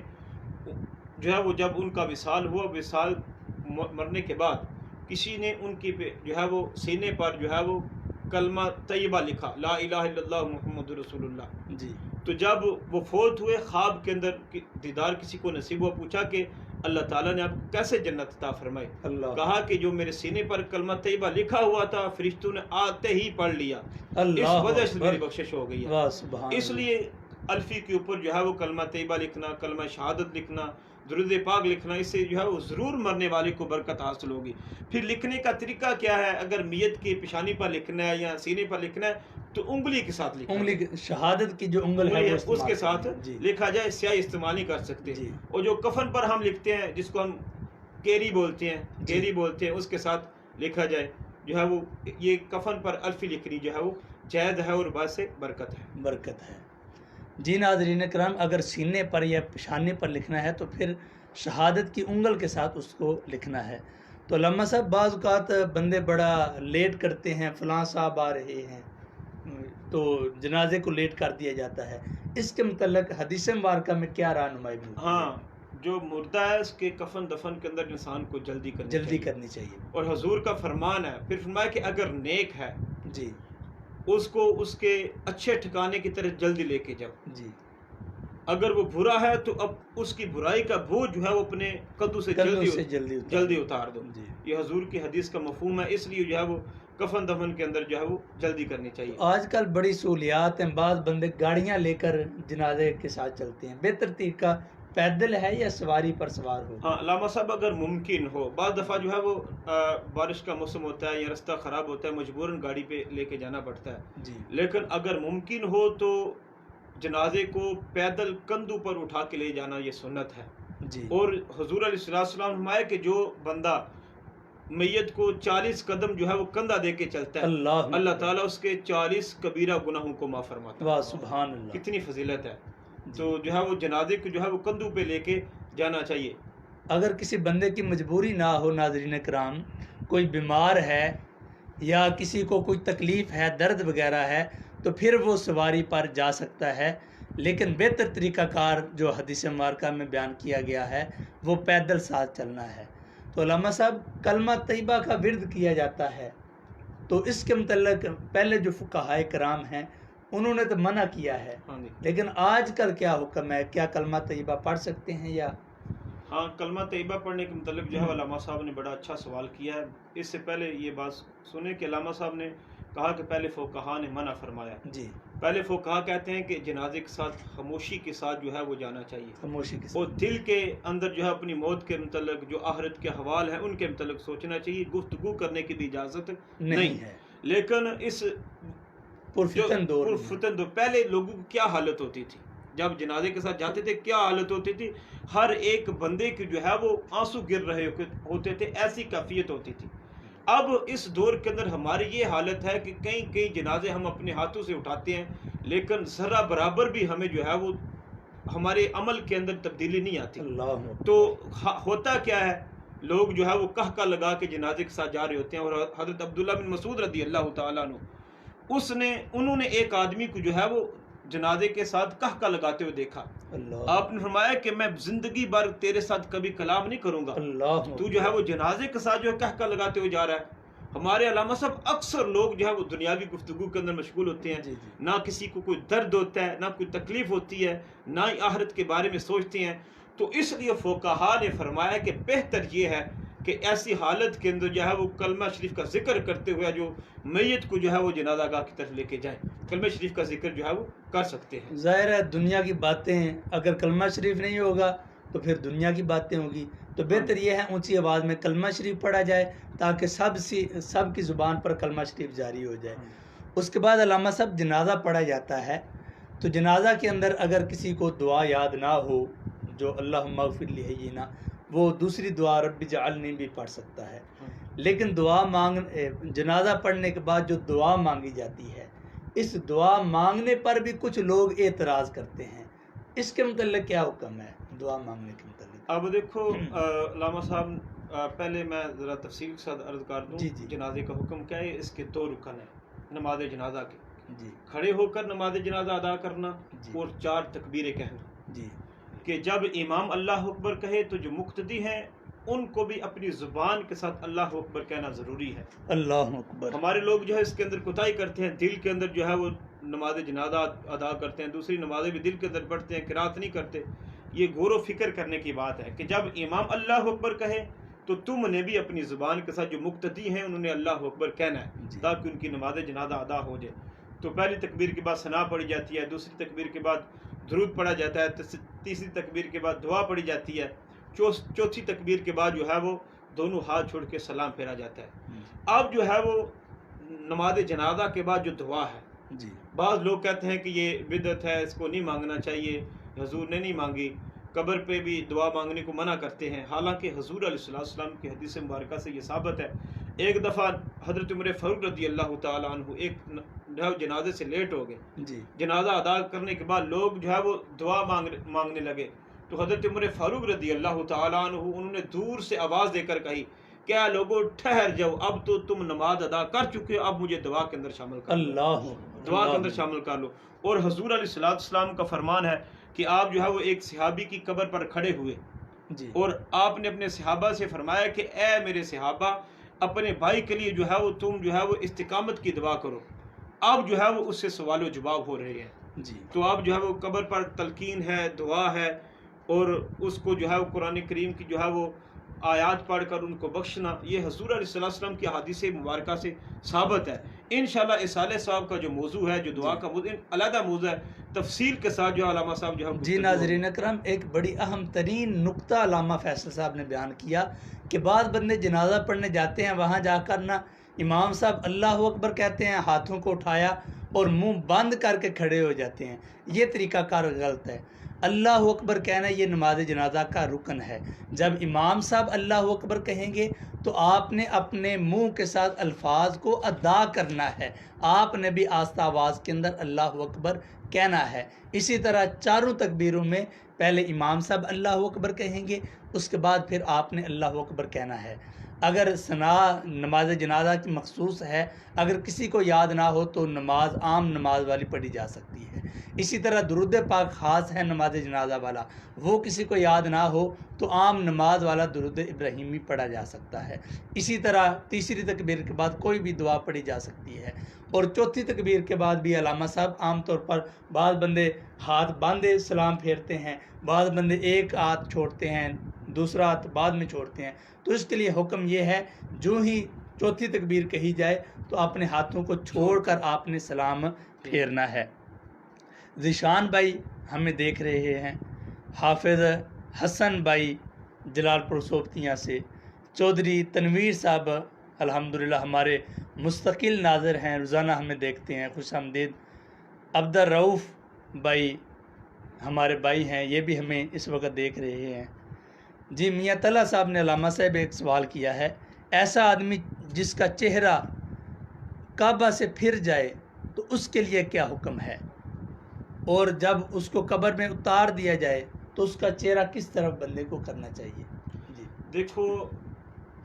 جو ہے وہ جب ان کا وصال ہوا، وصال مرنے کے بعد کسی نے ان کی جو ہے وہ سینے پر جو ہے وہ کلمہ طیبہ لکھا، لا الہ الا اللہ محمد رسول اللہ۔ جی تو جب وہ فوت ہوئے، خواب کے اندر دیدار کسی کو نصیب ہوا، پوچھا کہ اللہ تعالیٰ نے آپ کو کیسے جنت عطا فرمائی؟ اللہ، کہا کہ جو میرے سینے پر کلمہ طیبہ لکھا ہوا تھا، فرشتوں نے آتے ہی پڑھ لیا، اللہ اس وجہ سے میری بخشش ہو گئی ہے۔ واہ سبحان اس لیے الفی کے اوپر جو ہے وہ کلمہ طیبہ لکھنا، کلمہ شہادت لکھنا، درود پاک لکھنا، اس سے جو ہے وہ ضرور مرنے والے کو برکت حاصل ہوگی۔ پھر لکھنے کا طریقہ کیا ہے؟ اگر میت کی پیشانی پر لکھنا ہے یا سینے پر لکھنا ہے تو انگلی کے ساتھ لکھنا ہے، انگلی شہادت کی جو انگل ہے وہ اس کے ساتھ جی لکھا جائے، سیاہی استعمال نہیں کر سکتے۔ جی اور جو کفن پر ہم لکھتے ہیں جس کو ہم کیری بولتے ہیں، کیری بولتے ہیں، اس کے ساتھ لکھا جائے، جو ہے وہ یہ کفن پر الفی لکھنی جو ہے وہ جائز ہے اور باعث برکت ہے، برکت ہے۔ جی ناظرین کرام، اگر سینے پر یا پیشانی پر لکھنا ہے تو پھر شہادت کی انگل کے ساتھ اس کو لکھنا ہے۔ تو علامہ صاحب بعض اوقات بندے بڑا لیٹ کرتے ہیں، فلاں صاحب آ رہے ہیں تو جنازے کو لیٹ کر دیا جاتا ہے، اس کے متعلق حدیث مبارکہ میں کیا رہنمائی ملتی ہے؟ ہاں، جو مردہ ہے اس کے کفن دفن کے اندر انسان کو جلدی کرنی چاہیے، اور حضور کا فرمان ہے، پھر فرمایا کہ اگر نیک ہے جی اس کو اس کے اچھے ٹھکانے کی طرف جلدی لے کے جاؤ، جی، اگر وہ برا ہے تو اب اس کی برائی کا بوجھ جو ہے وہ اپنے قدوں سے جلدی اتار دو۔ جی، یہ حضور کی حدیث کا مفہوم ہے، اس لیے جو ہے وہ کفن دفن کے اندر جو ہے وہ جلدی کرنی چاہیے۔ آج کل بڑی سہولیات ہیں، بعض بندے گاڑیاں لے کر جنازے کے ساتھ چلتے ہیں، بہتر طریقہ پیدل ہے یا سواری پر سوار ہو؟ ہاں علامہ صاحب، اگر ممکن ہو، بعض دفعہ جو ہے وہ بارش کا موسم ہوتا ہے یا رستہ خراب ہوتا ہے، مجبوراً گاڑی پہ لے کے جانا پڑتا ہے، جی، لیکن اگر ممکن ہو تو جنازے کو پیدل کندھوں پر اٹھا کے لے جانا یہ سنت ہے۔ جی، اور حضور علیہ السلام فرمایا کہ جو بندہ میت کو 40 قدم جو ہے وہ کندھا دے کے چلتا ہے، اللہ تعالیٰ اس کے 40 کبیرہ گناہوں کو معاف فرماتا ہے۔ واہ سبحان اللہ، کتنی فضیلت ہے! تو جو ہے وہ جنازے کو جو ہے وہ کندھوں پہ لے کے جانا چاہیے۔ اگر کسی بندے کی مجبوری نہ ہو ناظرین کرام، کوئی بیمار ہے یا کسی کو کوئی تکلیف ہے، درد وغیرہ ہے، تو پھر وہ سواری پر جا سکتا ہے، لیکن بہتر طریقہ کار جو حدیث مبارکہ میں بیان کیا گیا ہے وہ پیدل ساتھ چلنا ہے۔ تو علامہ صاحب، کلمہ طیبہ کا ورد کیا جاتا ہے، تو اس کے متعلق پہلے جو فقہائے کرام ہیں انہوں نے تو منع کیا ہے، لیکن آج کل کیا حکم ہے؟ کیا کلمہ طیبہ پڑھ سکتے ہیں یا؟ ہاں، کلمہ طیبہ پڑھنے کے متعلق جو ہے علامہ صاحب نے بڑا اچھا سوال کیا ہے۔ اس سے پہلے یہ بات سنیں کہ علامہ صاحب نے کہا کہ پہلے فقہا نے منع فرمایا۔ جی، پہلے فقہا کہتے ہیں کہ جنازے کے ساتھ خاموشی کے ساتھ جو ہے وہ جانا چاہیے، خاموشی کے اور ساتھ، دل کے اندر جو ہے اپنی موت کے متعلق جو آخرت کے حوال ہیں ان کے متعلق سوچنا چاہیے، گفتگو کرنے کی بھی اجازت نہیں ہے۔ لیکن اس پرفتن دور پہلے لوگوں کی کیا حالت ہوتی تھی جب جنازے کے ساتھ جاتے تھے؟ کیا حالت ہوتی تھی؟ ہر ایک بندے کی جو ہے وہ آنسو گر رہے ہوتے تھے، ایسی کیفیت ہوتی تھی۔ اب اس دور کے اندر ہماری یہ حالت ہے کہ کئی جنازے ہم اپنے ہاتھوں سے اٹھاتے ہیں، لیکن ذرا برابر بھی ہمیں جو ہے وہ ہمارے عمل کے اندر تبدیلی نہیں آتی۔ تو ہوتا کیا ہے، لوگ جو ہے وہ کہکہ لگا کے جنازے کے ساتھ جا رہے ہوتے ہیں، اور حضرت عبداللہ بن مسعود رضی اللہ تعالیٰ عنہ انہوں نے ایک آدمی کو جو ہے وہ جنازے کے ساتھ کہکہ لگاتے ہوئے دیکھا. آپ نے فرمایا کہ میں زندگی بھر تیرے ساتھ کبھی کلام نہیں کروں گا, تو جو ہے وہ جنازے کے ساتھ جو ہے کہکہ لگاتے ہوئے جا رہا ہے. ہمارے علامہ صاحب اکثر لوگ جو ہے وہ دنیاوی گفتگو کے اندر مشغول ہوتے ہیں, نہ کسی کو کوئی درد ہوتا ہے, نہ کوئی تکلیف ہوتی ہے, نہ ہی آخرت کے بارے میں سوچتے ہیں. تو اس لیے فقہا نے فرمایا کہ بہتر یہ ہے کہ ایسی حالت کے اندر جو ہے وہ کلمہ شریف کا ذکر کرتے ہوئے جو میت کو جو ہے وہ جنازہ گاہ کی طرف لے کے جائیں, کلمہ شریف کا ذکر جو ہے وہ کر سکتے ہیں. ظاہر ہے دنیا کی باتیں ہیں, اگر کلمہ شریف نہیں ہوگا تو پھر دنیا کی باتیں ہوگی. تو بہتر یہ ہے اونچی آواز میں کلمہ شریف پڑھا جائے تاکہ سب کی زبان پر کلمہ شریف جاری ہو جائے. اس کے بعد علامہ صاحب جنازہ پڑھا جاتا ہے, تو جنازہ کے اندر اگر کسی کو دعا یاد نہ ہو, جو اللہم اغفر لی حیینا, وہ دوسری دعا رب اجعلنی بھی پڑھ سکتا ہے. لیکن جنازہ پڑھنے کے بعد جو دعا مانگی جاتی ہے, اس دعا مانگنے پر بھی کچھ لوگ اعتراض کرتے ہیں. اس کے متعلق کیا حکم ہے دعا مانگنے کے متعلق؟ اب دیکھو علامہ صاحب, پہلے میں ذرا تفصیل کے ساتھ عرض کر دوں. جنازے کا حکم کیا ہے؟ اس کے 2 رکن ہیں نماز جنازہ کے. کھڑے ہو کر نماز جنازہ ادا کرنا اور 4 تکبیریں کہنا. کہ جب امام اللہ اکبر کہے تو جو مقتدی ہیں ان کو بھی اپنی زبان کے ساتھ اللہ اکبر کہنا ضروری ہے. اللہ اکبر. ہمارے لوگ جو ہے اس کے اندر کوتاہی کرتے ہیں, دل کے اندر جو ہے وہ نماز جنازہ ادا کرتے ہیں, دوسری نمازیں بھی دل کے اندر پڑھتے ہیں, قرات نہیں کرتے. یہ غور و فکر کرنے کی بات ہے کہ جب امام اللہ اکبر کہے تو تم نے بھی اپنی زبان کے ساتھ جو مقتدی ہیں انہوں نے اللہ اکبر کہنا ہے تاکہ ان کی نماز جنازہ ادا ہو جائے. تو پہلی تکبیر کے بعد ثنا پڑھی جاتی ہے, دوسری تکبیر کے بعد درود پڑھا جاتا ہے, تیسری تکبیر کے بعد دعا پڑھی جاتی ہے, چوتھی تکبیر کے بعد جو ہے وہ دونوں ہاتھ چھوڑ کے سلام پھیرا جاتا ہے. اب جو ہے وہ نماز جنازہ کے بعد جو دعا ہے, بعض لوگ کہتے ہیں کہ یہ بدعت ہے, اس کو نہیں مانگنا چاہیے, حضور نے نہیں مانگی, قبر پہ بھی دعا مانگنے کو منع کرتے ہیں. حالانکہ حضور علیہ السلام کی حدیث مبارکہ سے یہ ثابت ہے. ایک دفعہ حضرت عمر فاروق رضی اللہ تعالیٰ عنہ ایک جنازے سے لیٹ ہو گئے. جنازہ ادا کرنے کے بعد لوگ جو ہے وہ دعا مانگنے لگے, تو حضرت عمر فاروق رضی اللہ تعالیٰ عنہ انہوں نے دور سے آواز دے کر کہی, کیا لوگوں ٹھہر جاؤ, اب تو تم نماز ادا کر چکے ہو, اب مجھے دعا کے اندر شامل کر لو, دعا کے اندر شامل کر لو. اور حضور علیہ السلام کا فرمان ہے کہ آپ جو ہے وہ ایک صحابی کی قبر پر کھڑے ہوئے اور آپ نے اپنے صحابہ سے فرمایا کہ اے میرے صحابہ, اپنے بھائی کے لیے جو ہے وہ تم جو ہے وہ استقامت کی دعا کرو. اب جو ہے وہ اس سے سوال و جواب ہو رہے ہیں. تو اب جو ہے وہ قبر پر تلقین ہے, دعا ہے, اور اس کو جو ہے وہ قرآن کریم کی جو ہے وہ آیات پڑھ کر ان کو بخشنا, یہ حضور علیہ السلام کی حدیث مبارکہ سے ثابت ہے. انشاءاللہ اصالہ صاحب کا جو موضوع ہے, جو دعا کا موضوع, علیحدہ موضوع ہے, تفصیل کے ساتھ جو علامہ صاحب جو ہے. ناظرین اکرام, ایک بڑی اہم ترین نقطہ علامہ فیصل صاحب نے بیان کیا کہ بعض بندے جنازہ پڑھنے جاتے ہیں, وہاں جا کر نا امام صاحب اللہ اکبر کہتے ہیں, ہاتھوں کو اٹھایا اور منہ بند کر کے کھڑے ہو جاتے ہیں. یہ طریقہ کار غلط ہے. اللہ اکبر کہنا یہ نماز جنازہ کا رکن ہے. جب امام صاحب اللہ اکبر کہیں گے تو آپ نے اپنے منہ کے ساتھ الفاظ کو ادا کرنا ہے, آپ نے بھی آہستہ آواز کے اندر اللہ اکبر کہنا ہے. اسی طرح 4 تکبیروں میں پہلے امام صاحب اللہ اکبر کہیں گے, اس کے بعد پھر آپ نے اللہ اکبر کہنا ہے. اگر ثنا نماز جنازہ کی مخصوص ہے, اگر کسی کو یاد نہ ہو تو نماز عام نماز والی پڑھی جا سکتی ہے. اسی طرح درود پاک خاص ہے نماز جنازہ والا, وہ کسی کو یاد نہ ہو تو عام نماز والا درود ابراہیمی پڑھا جا سکتا ہے. اسی طرح تیسری تکبیر کے بعد کوئی بھی دعا پڑھی جا سکتی ہے. اور چوتھی تکبیر کے بعد بھی علامہ صاحب عام طور پر بعض بندے ہاتھ باندھے سلام پھیرتے ہیں, بعض بندے ایک ہاتھ چھوڑتے ہیں, دوسرا ہاتھ بعد میں چھوڑتے ہیں. تو اس کے لیے حکم یہ ہے, جو ہی چوتھی تکبیر کہی جائے تو اپنے ہاتھوں کو چھوڑ کر آپ نے سلام پھیرنا ہے. ذیشان بھائی ہمیں دیکھ رہے ہیں, حافظ حسن بھائی جلال پور صوبتیاں سے, چودھری تنویر صاحب الحمدللہ ہمارے مستقل ناظر ہیں, روزانہ ہمیں دیکھتے ہیں, خوش آمدید. عبدالرؤف بھائی ہمارے بھائی ہیں, یہ بھی ہمیں اس وقت دیکھ رہے ہیں. جی میاں طلحہ صاحب نے علامہ صاحب ایک سوال کیا ہے, ایسا آدمی جس کا چہرہ کعبہ سے پھر جائے تو اس کے لیے کیا حکم ہے, اور جب اس کو قبر میں اتار دیا جائے تو اس کا چہرہ کس طرف بندے کو کرنا چاہیے؟ جی دیکھو,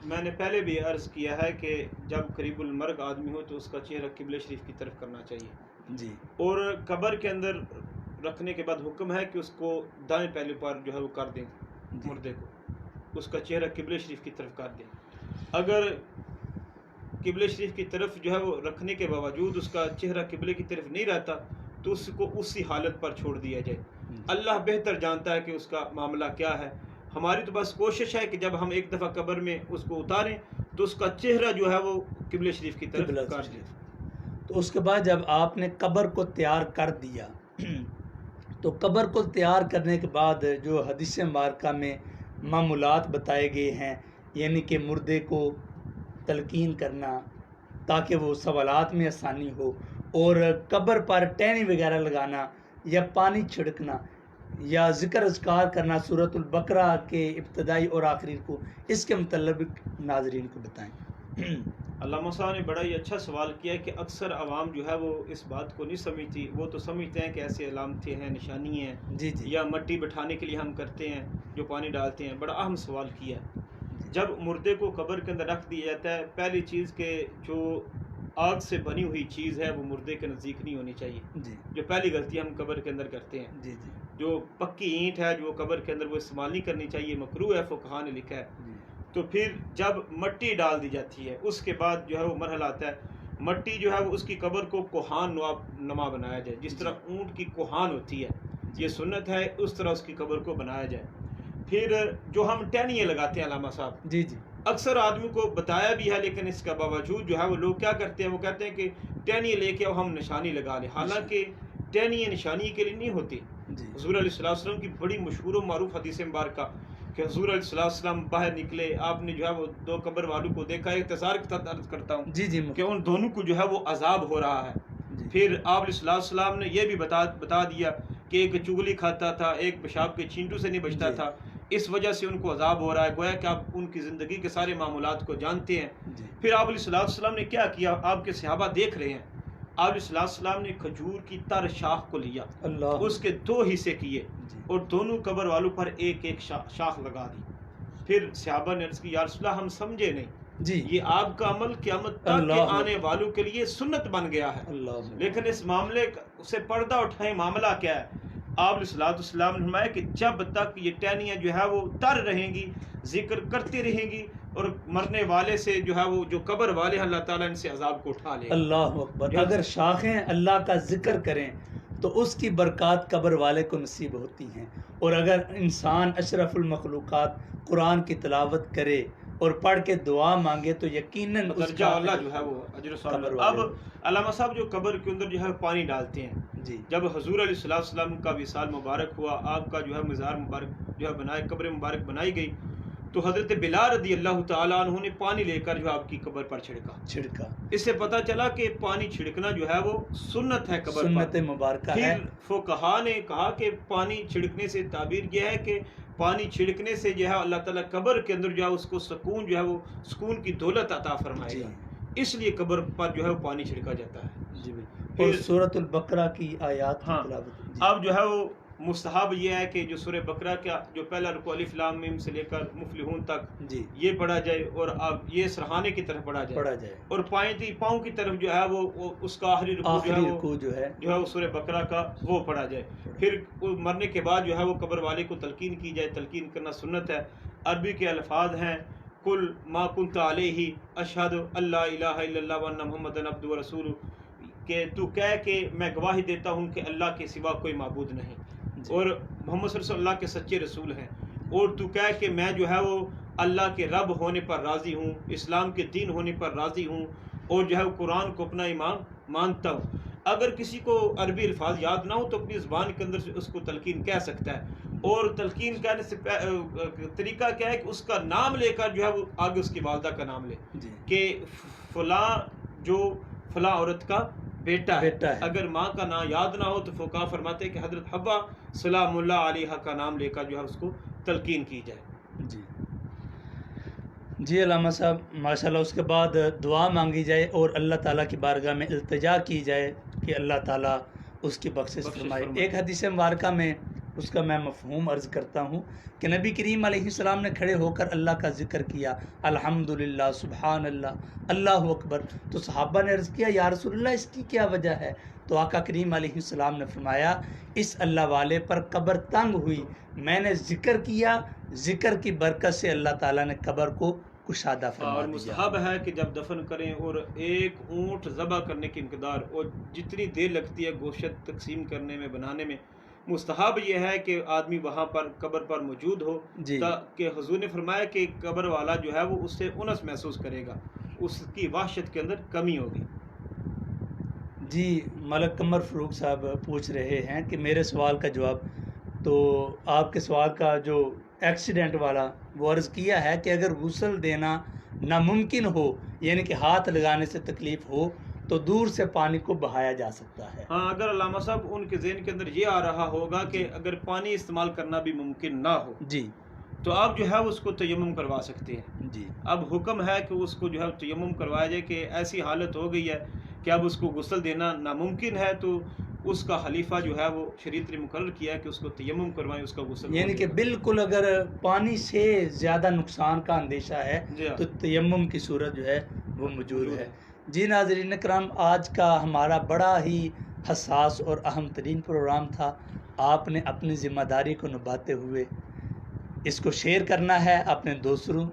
میں نے پہلے بھی عرض کیا ہے کہ جب قریب المرگ آدمی ہو تو اس کا چہرہ قبلہ شریف کی طرف کرنا چاہیے. جی. اور قبر کے اندر رکھنے کے بعد حکم ہے کہ اس کو دائیں پہلو پر جو ہے وہ کر دیں مردے کو، اس کا چہرہ قبلہ شریف کی طرف کر دیں. اگر قبلہ شریف کی طرف جو ہے وہ رکھنے کے باوجود اس کا چہرہ قبلے کی طرف نہیں رہتا تو اس کو اسی حالت پر چھوڑ دیا جائے. اللہ بہتر جانتا ہے کہ اس کا معاملہ کیا ہے. ہماری تو بس کوشش ہے کہ جب ہم ایک دفعہ قبر میں اس کو اتاریں تو اس کا چہرہ جو ہے وہ قبلہ شریف کی طرف کر دیں. تو اس کے بعد جب آپ نے قبر کو تیار کر دیا تو قبر کو تیار کرنے کے بعد جو حدیث مبارکہ میں معمولات بتائے گئے ہیں، یعنی کہ مردے کو تلقین کرنا تاکہ وہ سوالات میں آسانی ہو، اور قبر پر ٹہنی وغیرہ لگانا یا پانی چھڑکنا یا ذکر اذکار کرنا سورۃ البقرہ کے ابتدائی اور آخری کو، اس کے متعلق ناظرین کو بتائیں. علامہ صاحب نے بڑا ہی اچھا سوال کیا ہے کہ اکثر عوام جو ہے وہ اس بات کو نہیں سمجھتی. وہ تو سمجھتے ہیں کہ ایسے علامتیں ہیں، نشانی ہیں، جی جی یا مٹی بٹھانے کے لیے ہم کرتے ہیں جو پانی ڈالتے ہیں. بڑا اہم سوال کیا ہے. جب مردے کو قبر کے اندر رکھ دیا جاتا ہے، پہلی چیز کہ جو آگ سے بنی ہوئی چیز ہے وہ مردے کے نزدیک نہیں ہونی چاہیے. جی جو پہلی غلطی ہم قبر کے اندر کرتے ہیں. جی جی جو پکی اینٹ ہے جو قبر کے اندر وہ استعمال نہیں کرنی چاہیے، مکروہ ہے، فقہاء نے لکھا ہے. جی تو پھر جب مٹی ڈال دی جاتی ہے اس کے بعد جو ہے وہ مرحلہ آتا ہے مٹی جو ہے وہ اس کی قبر کو کوہان نما بنایا جائے. جس طرح اونٹ کی کوہان ہوتی ہے، یہ سنت ہے، اس طرح اس کی قبر کو بنایا جائے. پھر جو ہم ٹہنیاں لگاتے ہیں علامہ صاحب، جی جی اکثر آدمی کو بتایا بھی ہے لیکن اس کا باوجود جو ہے وہ لوگ کیا کرتے ہیں، وہ کہتے ہیں کہ ٹہنی لے کے ہم نشانی لگا لیں. حالانکہ ٹہنی نشانی کے لیے نہیں ہوتی. جی حضور علیہ الصلوۃ والسلام کی بڑی مشہور و معروف حدیث مبارکہ کہ حضور علیہ الصلوۃ والسلام باہر نکلے، آپ نے جو ہے وہ دو قبر والوں کو دیکھا. اختصار کے ساتھ عرض کرتا ہوں جی جی کہ ان دونوں کو جو ہے وہ عذاب ہو رہا ہے. جی. پھر آپ علیہ الصلوۃ والسلام نے یہ بھی بتا دیا کہ ایک چگلی کھاتا تھا، ایک پیشاب کے چینٹوں سے نہیں بچتا جی. تھا، اس وجہ سے ان کو عذاب ہو رہا ہے. گویا کہ آپ ان کی زندگی کے سارے معاملات کو جانتے ہیں. جی پھر آپ علیہ الصلوۃ والسلام نے کیا کیا، آپ کے صحابہ دیکھ رہے ہیں. آپ علیہ الصلوۃ والسلام نے کھجور کی تر شاخ کو لیا، اللہ اس کے 2 حصے کیے جی اور دونوں قبر والوں پر ایک ایک شاخ لگا دی. پھر صحابہ نے عرض کی یا رسول اللہ ہم سمجھے نہیں، جی یہ آپ کا عمل قیامت تک کے اللہ آنے والوں کے لیے سنت بن گیا ہے. اللہ لیکن اس معاملے سے پردہ اٹھائیں، معاملہ کیا ہے. آپ علیہ السلام نے فرمایا کہ جب تک یہ ٹہنیاں جو ہے وہ تر رہیں گی، ذکر کرتی رہیں گی، اور مرنے والے سے جو ہے وہ جو قبر والے اللہ تعالیٰ ان سے عذاب کو اٹھا لے. اللہ اکبر. اگر شاخیں اللہ کا ذکر کریں تو اس کی برکات قبر والے کو نصیب ہوتی ہیں، اور اگر انسان اشرف المخلوقات قرآن کی تلاوت کرے اور پڑھ کے دعا مانگے تو یقیناً اس درجہ کا اللہ جو ہے وہ اجر و ثواب. قبر اب والے علامہ صاحب جو قبر کے اندر جو ہے پانی ڈالتے ہیں، جی جب حضور علیہ الصلوۃ والسلام کا وصال مبارک ہوا، آپ کا جو ہے مزار مبارک جو ہے بنائے، قبر مبارک بنائی گئی، تو حضرت بلال رضی اللہ تعالیٰ عنہ نے پانی لے کر جو آپ کی قبر پر چھڑکا. اس سے پتہ چلا کہ پانی چھڑکنا جو ہے وہ سنت ہے قبر پر. سنت مبارکہ ہے. پھر فقہاء نے کہا کہ پانی چھڑکنے سے تعبیر یہ ہے کہ پانی چھڑکنے سے جو ہے اللہ تعالیٰ قبر کے اندر جو ہے اس کو سکون جو ہے وہ سکون کی دولت عطا فرمائے گا. اس لیے قبر پر جو ہے وہ پانی چھڑکا جاتا ہے. جی اور سورۃ البقرہ کی آیات کی تلاوت. اب جو ہے وہ مستحب یہ ہے کہ جو سورہ بقرہ کا جو پہلا رکوع الف لام میم سے لے کر مفلحون تک جی یہ پڑھا جائے، اور اب یہ سرحانے کی طرف پڑھا جائے، اور پاؤں کی طرف جو ہے وہ اس کا آخری رکوع جو ہے وہ سورہ بقرہ کا وہ پڑھا جائے. پھر مرنے کے بعد جو ہے وہ قبر والے کو تلقین کی جائے. تلقین کرنا سنت ہے. عربی کے الفاظ ہیں کل ما کنت علیہ اشہد اللہ الہ الا اللہ وان محمد عبدہ ورسولہ، کہ تو کہہ کہ میں گواہی دیتا ہوں کہ اللہ کے سوا کوئی معبود نہیں اور محمد صلی اللہ علیہ وسلم کے سچے رسول ہیں، اور تو کہہ کہ میں جو ہے وہ اللہ کے رب ہونے پر راضی ہوں، اسلام کے دین ہونے پر راضی ہوں، اور جو ہے وہ قرآن کو اپنا ایمان مانتا ہوں. اگر کسی کو عربی الفاظ یاد نہ ہو تو اپنی زبان کے اندر سے اس کو تلقین کہہ سکتا ہے. اور تلقین کہنے سے طریقہ کیا ہے کہ اس کا نام لے کر جو ہے وہ آگے اس کی والدہ کا نام لے کہ فلاں جو فلاں عورت کا بیٹا ہے. اگر ماں کا نام یاد نہ ہو تو فقہاء فرماتے ہیں کہ حضرت حوا سلام اللہ علیہ کا نام لے کر جو ہے اس کو تلقین کی جائے. جی علامہ صاحب ماشاءاللہ. اس کے بعد دعا مانگی جائے اور اللہ تعالیٰ کی بارگاہ میں التجا کی جائے کہ اللہ تعالیٰ اس کی بخشش فرمائے. ایک حدیث مبارکہ میں اس کا میں مفہوم عرض کرتا ہوں کہ نبی کریم علیہ السلام نے کھڑے ہو کر اللہ کا ذکر کیا، الحمدللہ، سبحان اللہ، اللہ اکبر. تو صحابہ نے عرض کیا یا رسول اللہ اس کی کیا وجہ ہے؟ تو آقا کریم علیہ السلام نے فرمایا اس اللہ والے پر قبر تنگ ہوئی، میں نے ذکر کیا، ذکر کی برکت سے اللہ تعالیٰ نے قبر کو کشادہ فرما اور دیا۔ مستحب ہے کہ جب دفن کریں اور ایک اونٹ ذبح کرنے کی مقدار اور جتنی دیر لگتی ہے گوشت تقسیم کرنے میں بنانے میں، مستحب یہ ہے کہ آدمی وہاں پر قبر پر موجود ہو، جی تاکہ حضور نے فرمایا کہ قبر والا جو ہے وہ اس سے انس محسوس کرے گا، اس کی وحشت کے اندر کمی ہوگی۔ جی ملک قمر فروخ صاحب پوچھ رہے ہیں کہ میرے سوال کا جواب، تو آپ کے سوال کا جو ایکسیڈنٹ والا وہ عرض کیا ہے کہ اگر غسل دینا ناممکن ہو، یعنی کہ ہاتھ لگانے سے تکلیف ہو، تو دور سے پانی کو بہایا جا سکتا ہے۔ ہاں، اگر علامہ صاحب ان کے ذہن کے اندر یہ آ رہا ہوگا کہ اگر پانی استعمال کرنا بھی ممکن نہ ہو جی تو آپ جو ہے اس کو تیمم کروا سکتے ہیں۔ جی اب حکم ہے کہ اس کو جو ہے تیمم کروایا جائے کہ ایسی حالت ہو گئی ہے کہ اب اس کو غسل دینا ناممکن ہے، تو اس کا خلیفہ جو ہے وہ شریعت نے مقرر کیا ہے کہ اس کو تیمم کروائیں، اس کا غسل یعنی کہ بالکل اگر پانی سے زیادہ نقصان کا اندیشہ ہے جی ہاں، تو تیمم کی صورت جو ہے وہ موجود ہے۔ جی ناظرین کرام، آج کا ہمارا بڑا ہی حساس اور اہم ترین پروگرام تھا۔ آپ نے اپنی ذمہ داری کو نبھاتے ہوئے اس کو شیئر کرنا ہے، اپنے دوسروں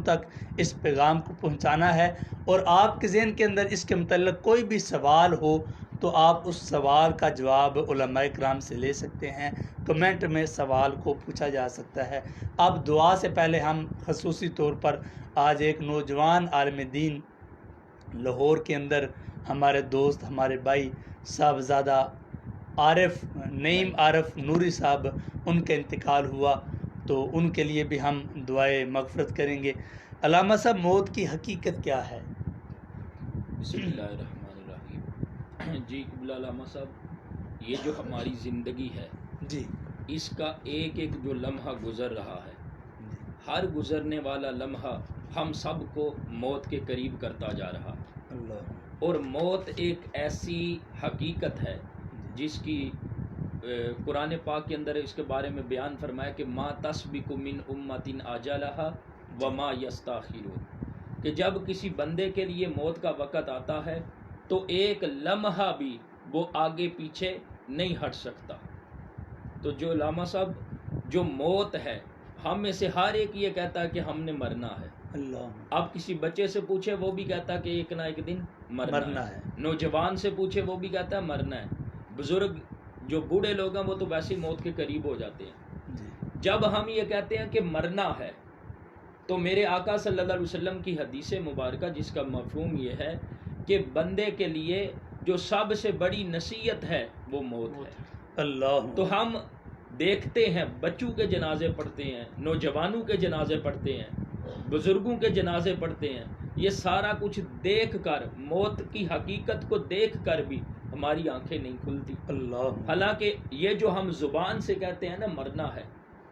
تک اس پیغام کو پہنچانا ہے، اور آپ کے ذہن کے اندر اس کے متعلق کوئی بھی سوال ہو تو آپ اس سوال کا جواب علماء کرام سے لے سکتے ہیں، کمنٹ میں سوال کو پوچھا جا سکتا ہے۔ اب دعا سے پہلے ہم خصوصی طور پر آج ایک نوجوان عالم دین لاہور کے اندر ہمارے دوست، ہمارے بھائی صاحبزادہ نعیم عارف نوری صاحب، ان کا انتقال ہوا، تو ان کے لیے بھی ہم دعائے مغفرت کریں گے۔ علامہ صاحب، موت کی حقیقت کیا ہے؟ بسم اللہ الرحمن الرحیم۔ جی قبلہ علامہ صاحب، یہ جو ہماری زندگی ہے، جی اس کا ایک ایک جو لمحہ گزر رہا ہے، ہر گزرنے والا لمحہ ہم سب کو موت کے قریب کرتا جا رہا ہے، اللہ، اور موت ایک ایسی حقیقت ہے جس کی قرآن پاک کے اندر اس کے بارے میں بیان فرمایا کہ ما تسبق من امت اجلھا وما یستاخرون، کہ جب کسی بندے کے لیے موت کا وقت آتا ہے تو ایک لمحہ بھی وہ آگے پیچھے نہیں ہٹ سکتا۔ تو جو علامہ صاحب، جو موت ہے، ہم میں سے ہر ایک یہ کہتا ہے کہ ہم نے مرنا ہے۔ اللہ، اب کسی بچے سے پوچھے وہ بھی کہتا ہے کہ ایک نہ ایک دن مرنا ہے۔ نوجوان سے پوچھے وہ بھی کہتا ہے مرنا ہے۔ بزرگ جو بوڑھے لوگ ہیں وہ تو ویسے ہی موت کے قریب ہو جاتے ہیں۔ جی جب ہم یہ کہتے ہیں کہ مرنا ہے تو میرے آقا صلی اللہ علیہ وسلم کی حدیث مبارکہ جس کا مفہوم یہ ہے کہ بندے کے لیے جو سب سے بڑی نصیحت ہے وہ موت ہے۔ اللہ، تو ہم دیکھتے ہیں بچوں کے جنازے پڑھتے ہیں، نوجوانوں کے جنازے پڑھتے ہیں، بزرگوں کے جنازے پڑھتے ہیں، یہ سارا کچھ دیکھ کر، موت کی حقیقت کو دیکھ کر بھی ہماری آنکھیں نہیں کھلتی۔ اللہ، حالانکہ یہ جو ہم زبان سے کہتے ہیں نا مرنا ہے،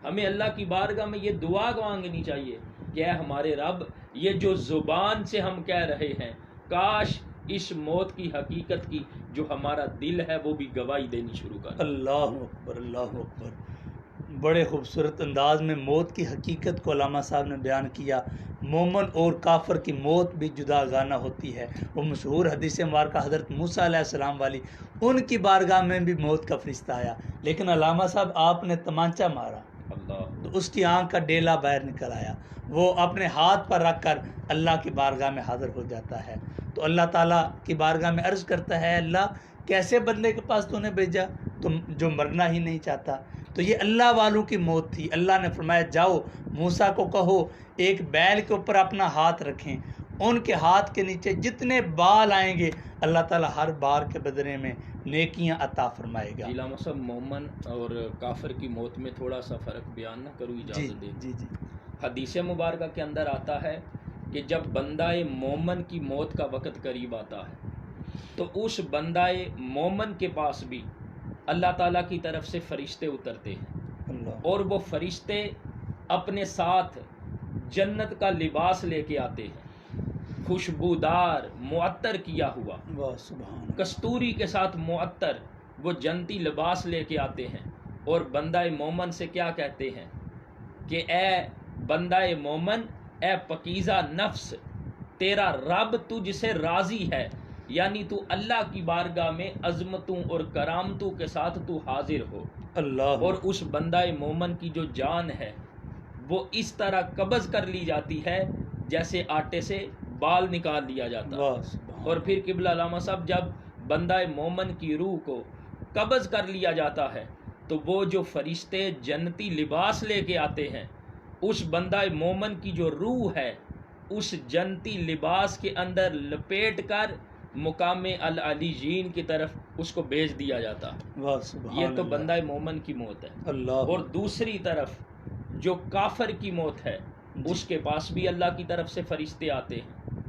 ہمیں اللہ کی بارگاہ میں یہ دعا مانگنی چاہیے کہ اے ہمارے رب، یہ جو زبان سے ہم کہہ رہے ہیں، کاش اس موت کی حقیقت کی جو ہمارا دل ہے وہ بھی گواہی دینی شروع کر۔ اللہ اکبر، اللہ اکبر۔ بڑے خوبصورت انداز میں موت کی حقیقت کو علامہ صاحب نے بیان کیا۔ مومن اور کافر کی موت بھی جدا گانا ہوتی ہے۔ وہ مشہور حدیث مبارکہ حضرت موسیٰ علیہ السلام والی، ان کی بارگاہ میں بھی موت کا فرشتہ آیا، لیکن علامہ صاحب آپ نے تمانچہ مارا اللہ، تو اس کی آنکھ کا ڈیلا باہر نکل آیا، وہ اپنے ہاتھ پر رکھ کر اللہ کی بارگاہ میں حاضر ہو جاتا ہے۔ تو اللہ تعالیٰ کی بارگاہ میں عرض کرتا ہے، اللہ کیسے بندے کے پاس تو نے بھیجا تم جو مرنا ہی نہیں چاہتا؟ تو یہ اللہ والوں کی موت تھی۔ اللہ نے فرمایا جاؤ موسیٰ کو کہو ایک بیل کے اوپر اپنا ہاتھ رکھیں، ان کے ہاتھ کے نیچے جتنے بال آئیں گے اللہ تعالیٰ ہر بار کے بدلے میں نیکیاں عطا فرمائے گا۔ علامہ صاحب، مومن اور کافر کی موت میں تھوڑا سا فرق بیان نہ کروں، جی اجازت دیں۔ جی جی حدیث مبارکہ کے اندر آتا ہے کہ جب بندہ مومن کی موت کا وقت قریب آتا ہے تو اس بندہ مومن کے پاس بھی اللہ تعالیٰ کی طرف سے فرشتے اترتے ہیں، اللہ، اور وہ فرشتے اپنے ساتھ جنت کا لباس لے کے آتے ہیں، خوشبودار معطر کیا ہوا، واہ سبحان اللہ۔ کستوری کے ساتھ معطر وہ جنتی لباس لے کے آتے ہیں، اور بندہ مومن سے کیا کہتے ہیں کہ اے بندہ مومن، اے پکیزہ نفس، تیرا رب تجھ سے راضی ہے، یعنی تو اللہ کی بارگاہ میں عظمتوں اور کرامتوں کے ساتھ تو حاضر ہو، اللہ، اور اس بندہ مومن کی جو جان ہے وہ اس طرح قبض کر لی جاتی ہے جیسے آٹے سے بال نکال لیا جاتا ہے۔ اور پھر قبلہ علامہ صاحب جب بندہ مومن کی روح کو قبض کر لیا جاتا ہے تو وہ جو فرشتے جنتی لباس لے کے آتے ہیں اس بندہ مومن کی جو روح ہے اس جنتی لباس کے اندر لپیٹ کر مقام العلیین کی طرف اس کو بھیج دیا جاتا ہے۔ یہ تو بندہ مومن کی موت ہے۔ اللہ، اور دوسری طرف جو کافر کی موت ہے اس کے پاس بھی اللہ کی طرف سے فرشتے آتے ہیں،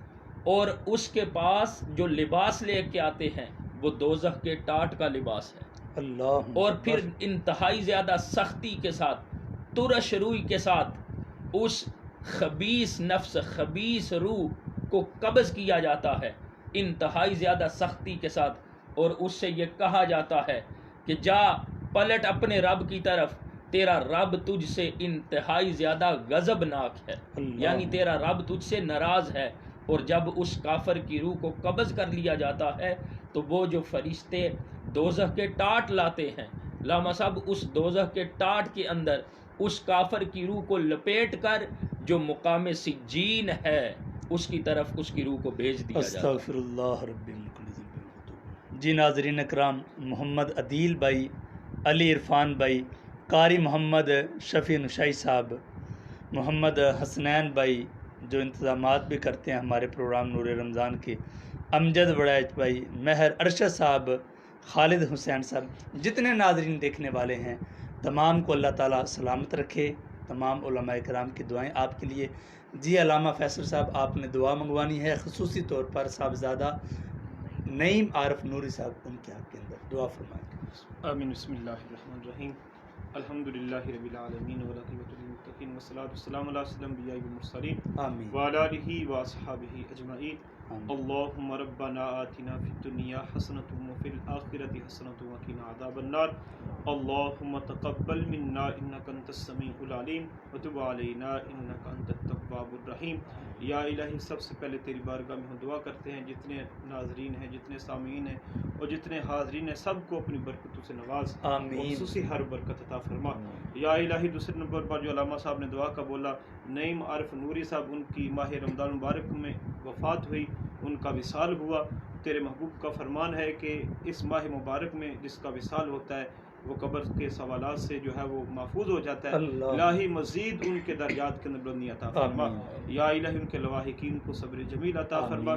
اور اس کے پاس جو لباس لے کے آتے ہیں وہ دوزخ کے ٹاٹ کا لباس ہے، اللہ، اور پھر انتہائی زیادہ سختی کے ساتھ ترش روئی کے ساتھ اس خبیث نفس خبیث روح کو قبض کیا جاتا ہے انتہائی زیادہ سختی کے ساتھ، اور اس سے یہ کہا جاتا ہے کہ جا پلٹ اپنے رب کی طرف، تیرا رب تجھ سے انتہائی زیادہ غضبناک ہے، یعنی تیرا رب تجھ سے ناراض ہے۔ اور جب اس کافر کی روح کو قبض کر لیا جاتا ہے تو وہ جو فرشتے دوزخ کے ٹاٹ لاتے ہیں، علامہ صاحب اس دوزخ کے ٹاٹ کے اندر اس کافر کی روح کو لپیٹ کر جو مقام سجین ہے اس کی طرف اس کی روح کو بھیج دیا جاتا ہے۔ استغفر اللہ رب العالمین۔ جی ناظرین اکرام، محمد عدیل بھائی، علی عرفان بھائی، قاری محمد شفیع نشائی صاحب، محمد حسنین بھائی جو انتظامات بھی کرتے ہیں ہمارے پروگرام نور رمضان کے، امجد وڑیچ بھائی، مہر ارشد صاحب، خالد حسین صاحب، جتنے ناظرین دیکھنے والے ہیں تمام کو اللہ تعالیٰ سلامت رکھے۔ تمام علماء کرام کی دعائیں آپ کے لیے۔ جی علامہ فیصل صاحب، آپ نے دعا منگوانی ہے خصوصی طور پر صاحبزادہ نعیم عارف نوری صاحب، ان کے حق کے اندر دعا فرمائیں۔ آمین۔ بسم اللہ الرحمن الرحیم۔ الحمدللہ رب العالمین والعاقبۃ للمتقین والصلاۃ والسلام علی سیدنا الانبیاء والمرسلین آمین وعلی آلہ واصحابہ اجمعین۔ اللہم ربنا آتنا فی الدنیا حسنۃ وفی الآخرۃ حسنۃ وقنا عذاب النار۔ اللہم تقبل منا انک انت السمیع العلیم وتب علینا انک انت التواب الرحیم۔ یا الہی، سب سے پہلے تیری بارگاہ میں ہم دعا کرتے ہیں جتنے ناظرین ہیں، جتنے سامعین ہیں اور جتنے حاضرین ہیں، سب کو اپنی برکتوں سے نواز، آمین۔ خصوصی ہر برکت عطا فرما۔ یا الہی، دوسرے نمبر پر جو علامہ صاحب نے دعا کا بولا، نعیم عارف نوری صاحب، ان کی ماہ رمضان مبارک میں وفات ہوئی، ان کا وصال ہوا۔ تیرے محبوب کا فرمان ہے کہ اس ماہ مبارک میں جس کا وصال ہوتا ہے وہ قبر کے سوالات سے جو ہے وہ محفوظ ہو جاتا ہے۔ الہی مزید ان کے درجات کے اندر بلندی عطا فرما۔ یا الہی، ان کے لواحقین کو صبر جمیل عطا فرما،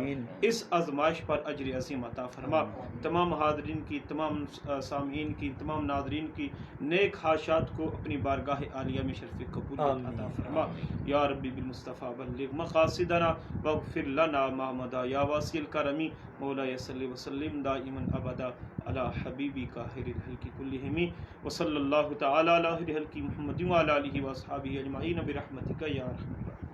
اس آزمائش پر اجر عظیم عطا فرما۔ تمام حاضرین کی، تمام سامعین کی، تمام ناظرین کی نیک خواہشات کو اپنی بارگاہ عالیہ میں شرف قبولیت عطا فرما۔ یا ربی بالمصطفیٰ بلغ مقاصدنا واغفر لنا ما مضى یا واسع الکرم مولاي صلی وسلم دائما ابدا علی حبیبک خیر الخلق کلہم وصلی اللہ تعالی علی خیر الخلق محمد وعلی آلہ واصحابہ اجمعین برحمتک یا ارحم الراحمین۔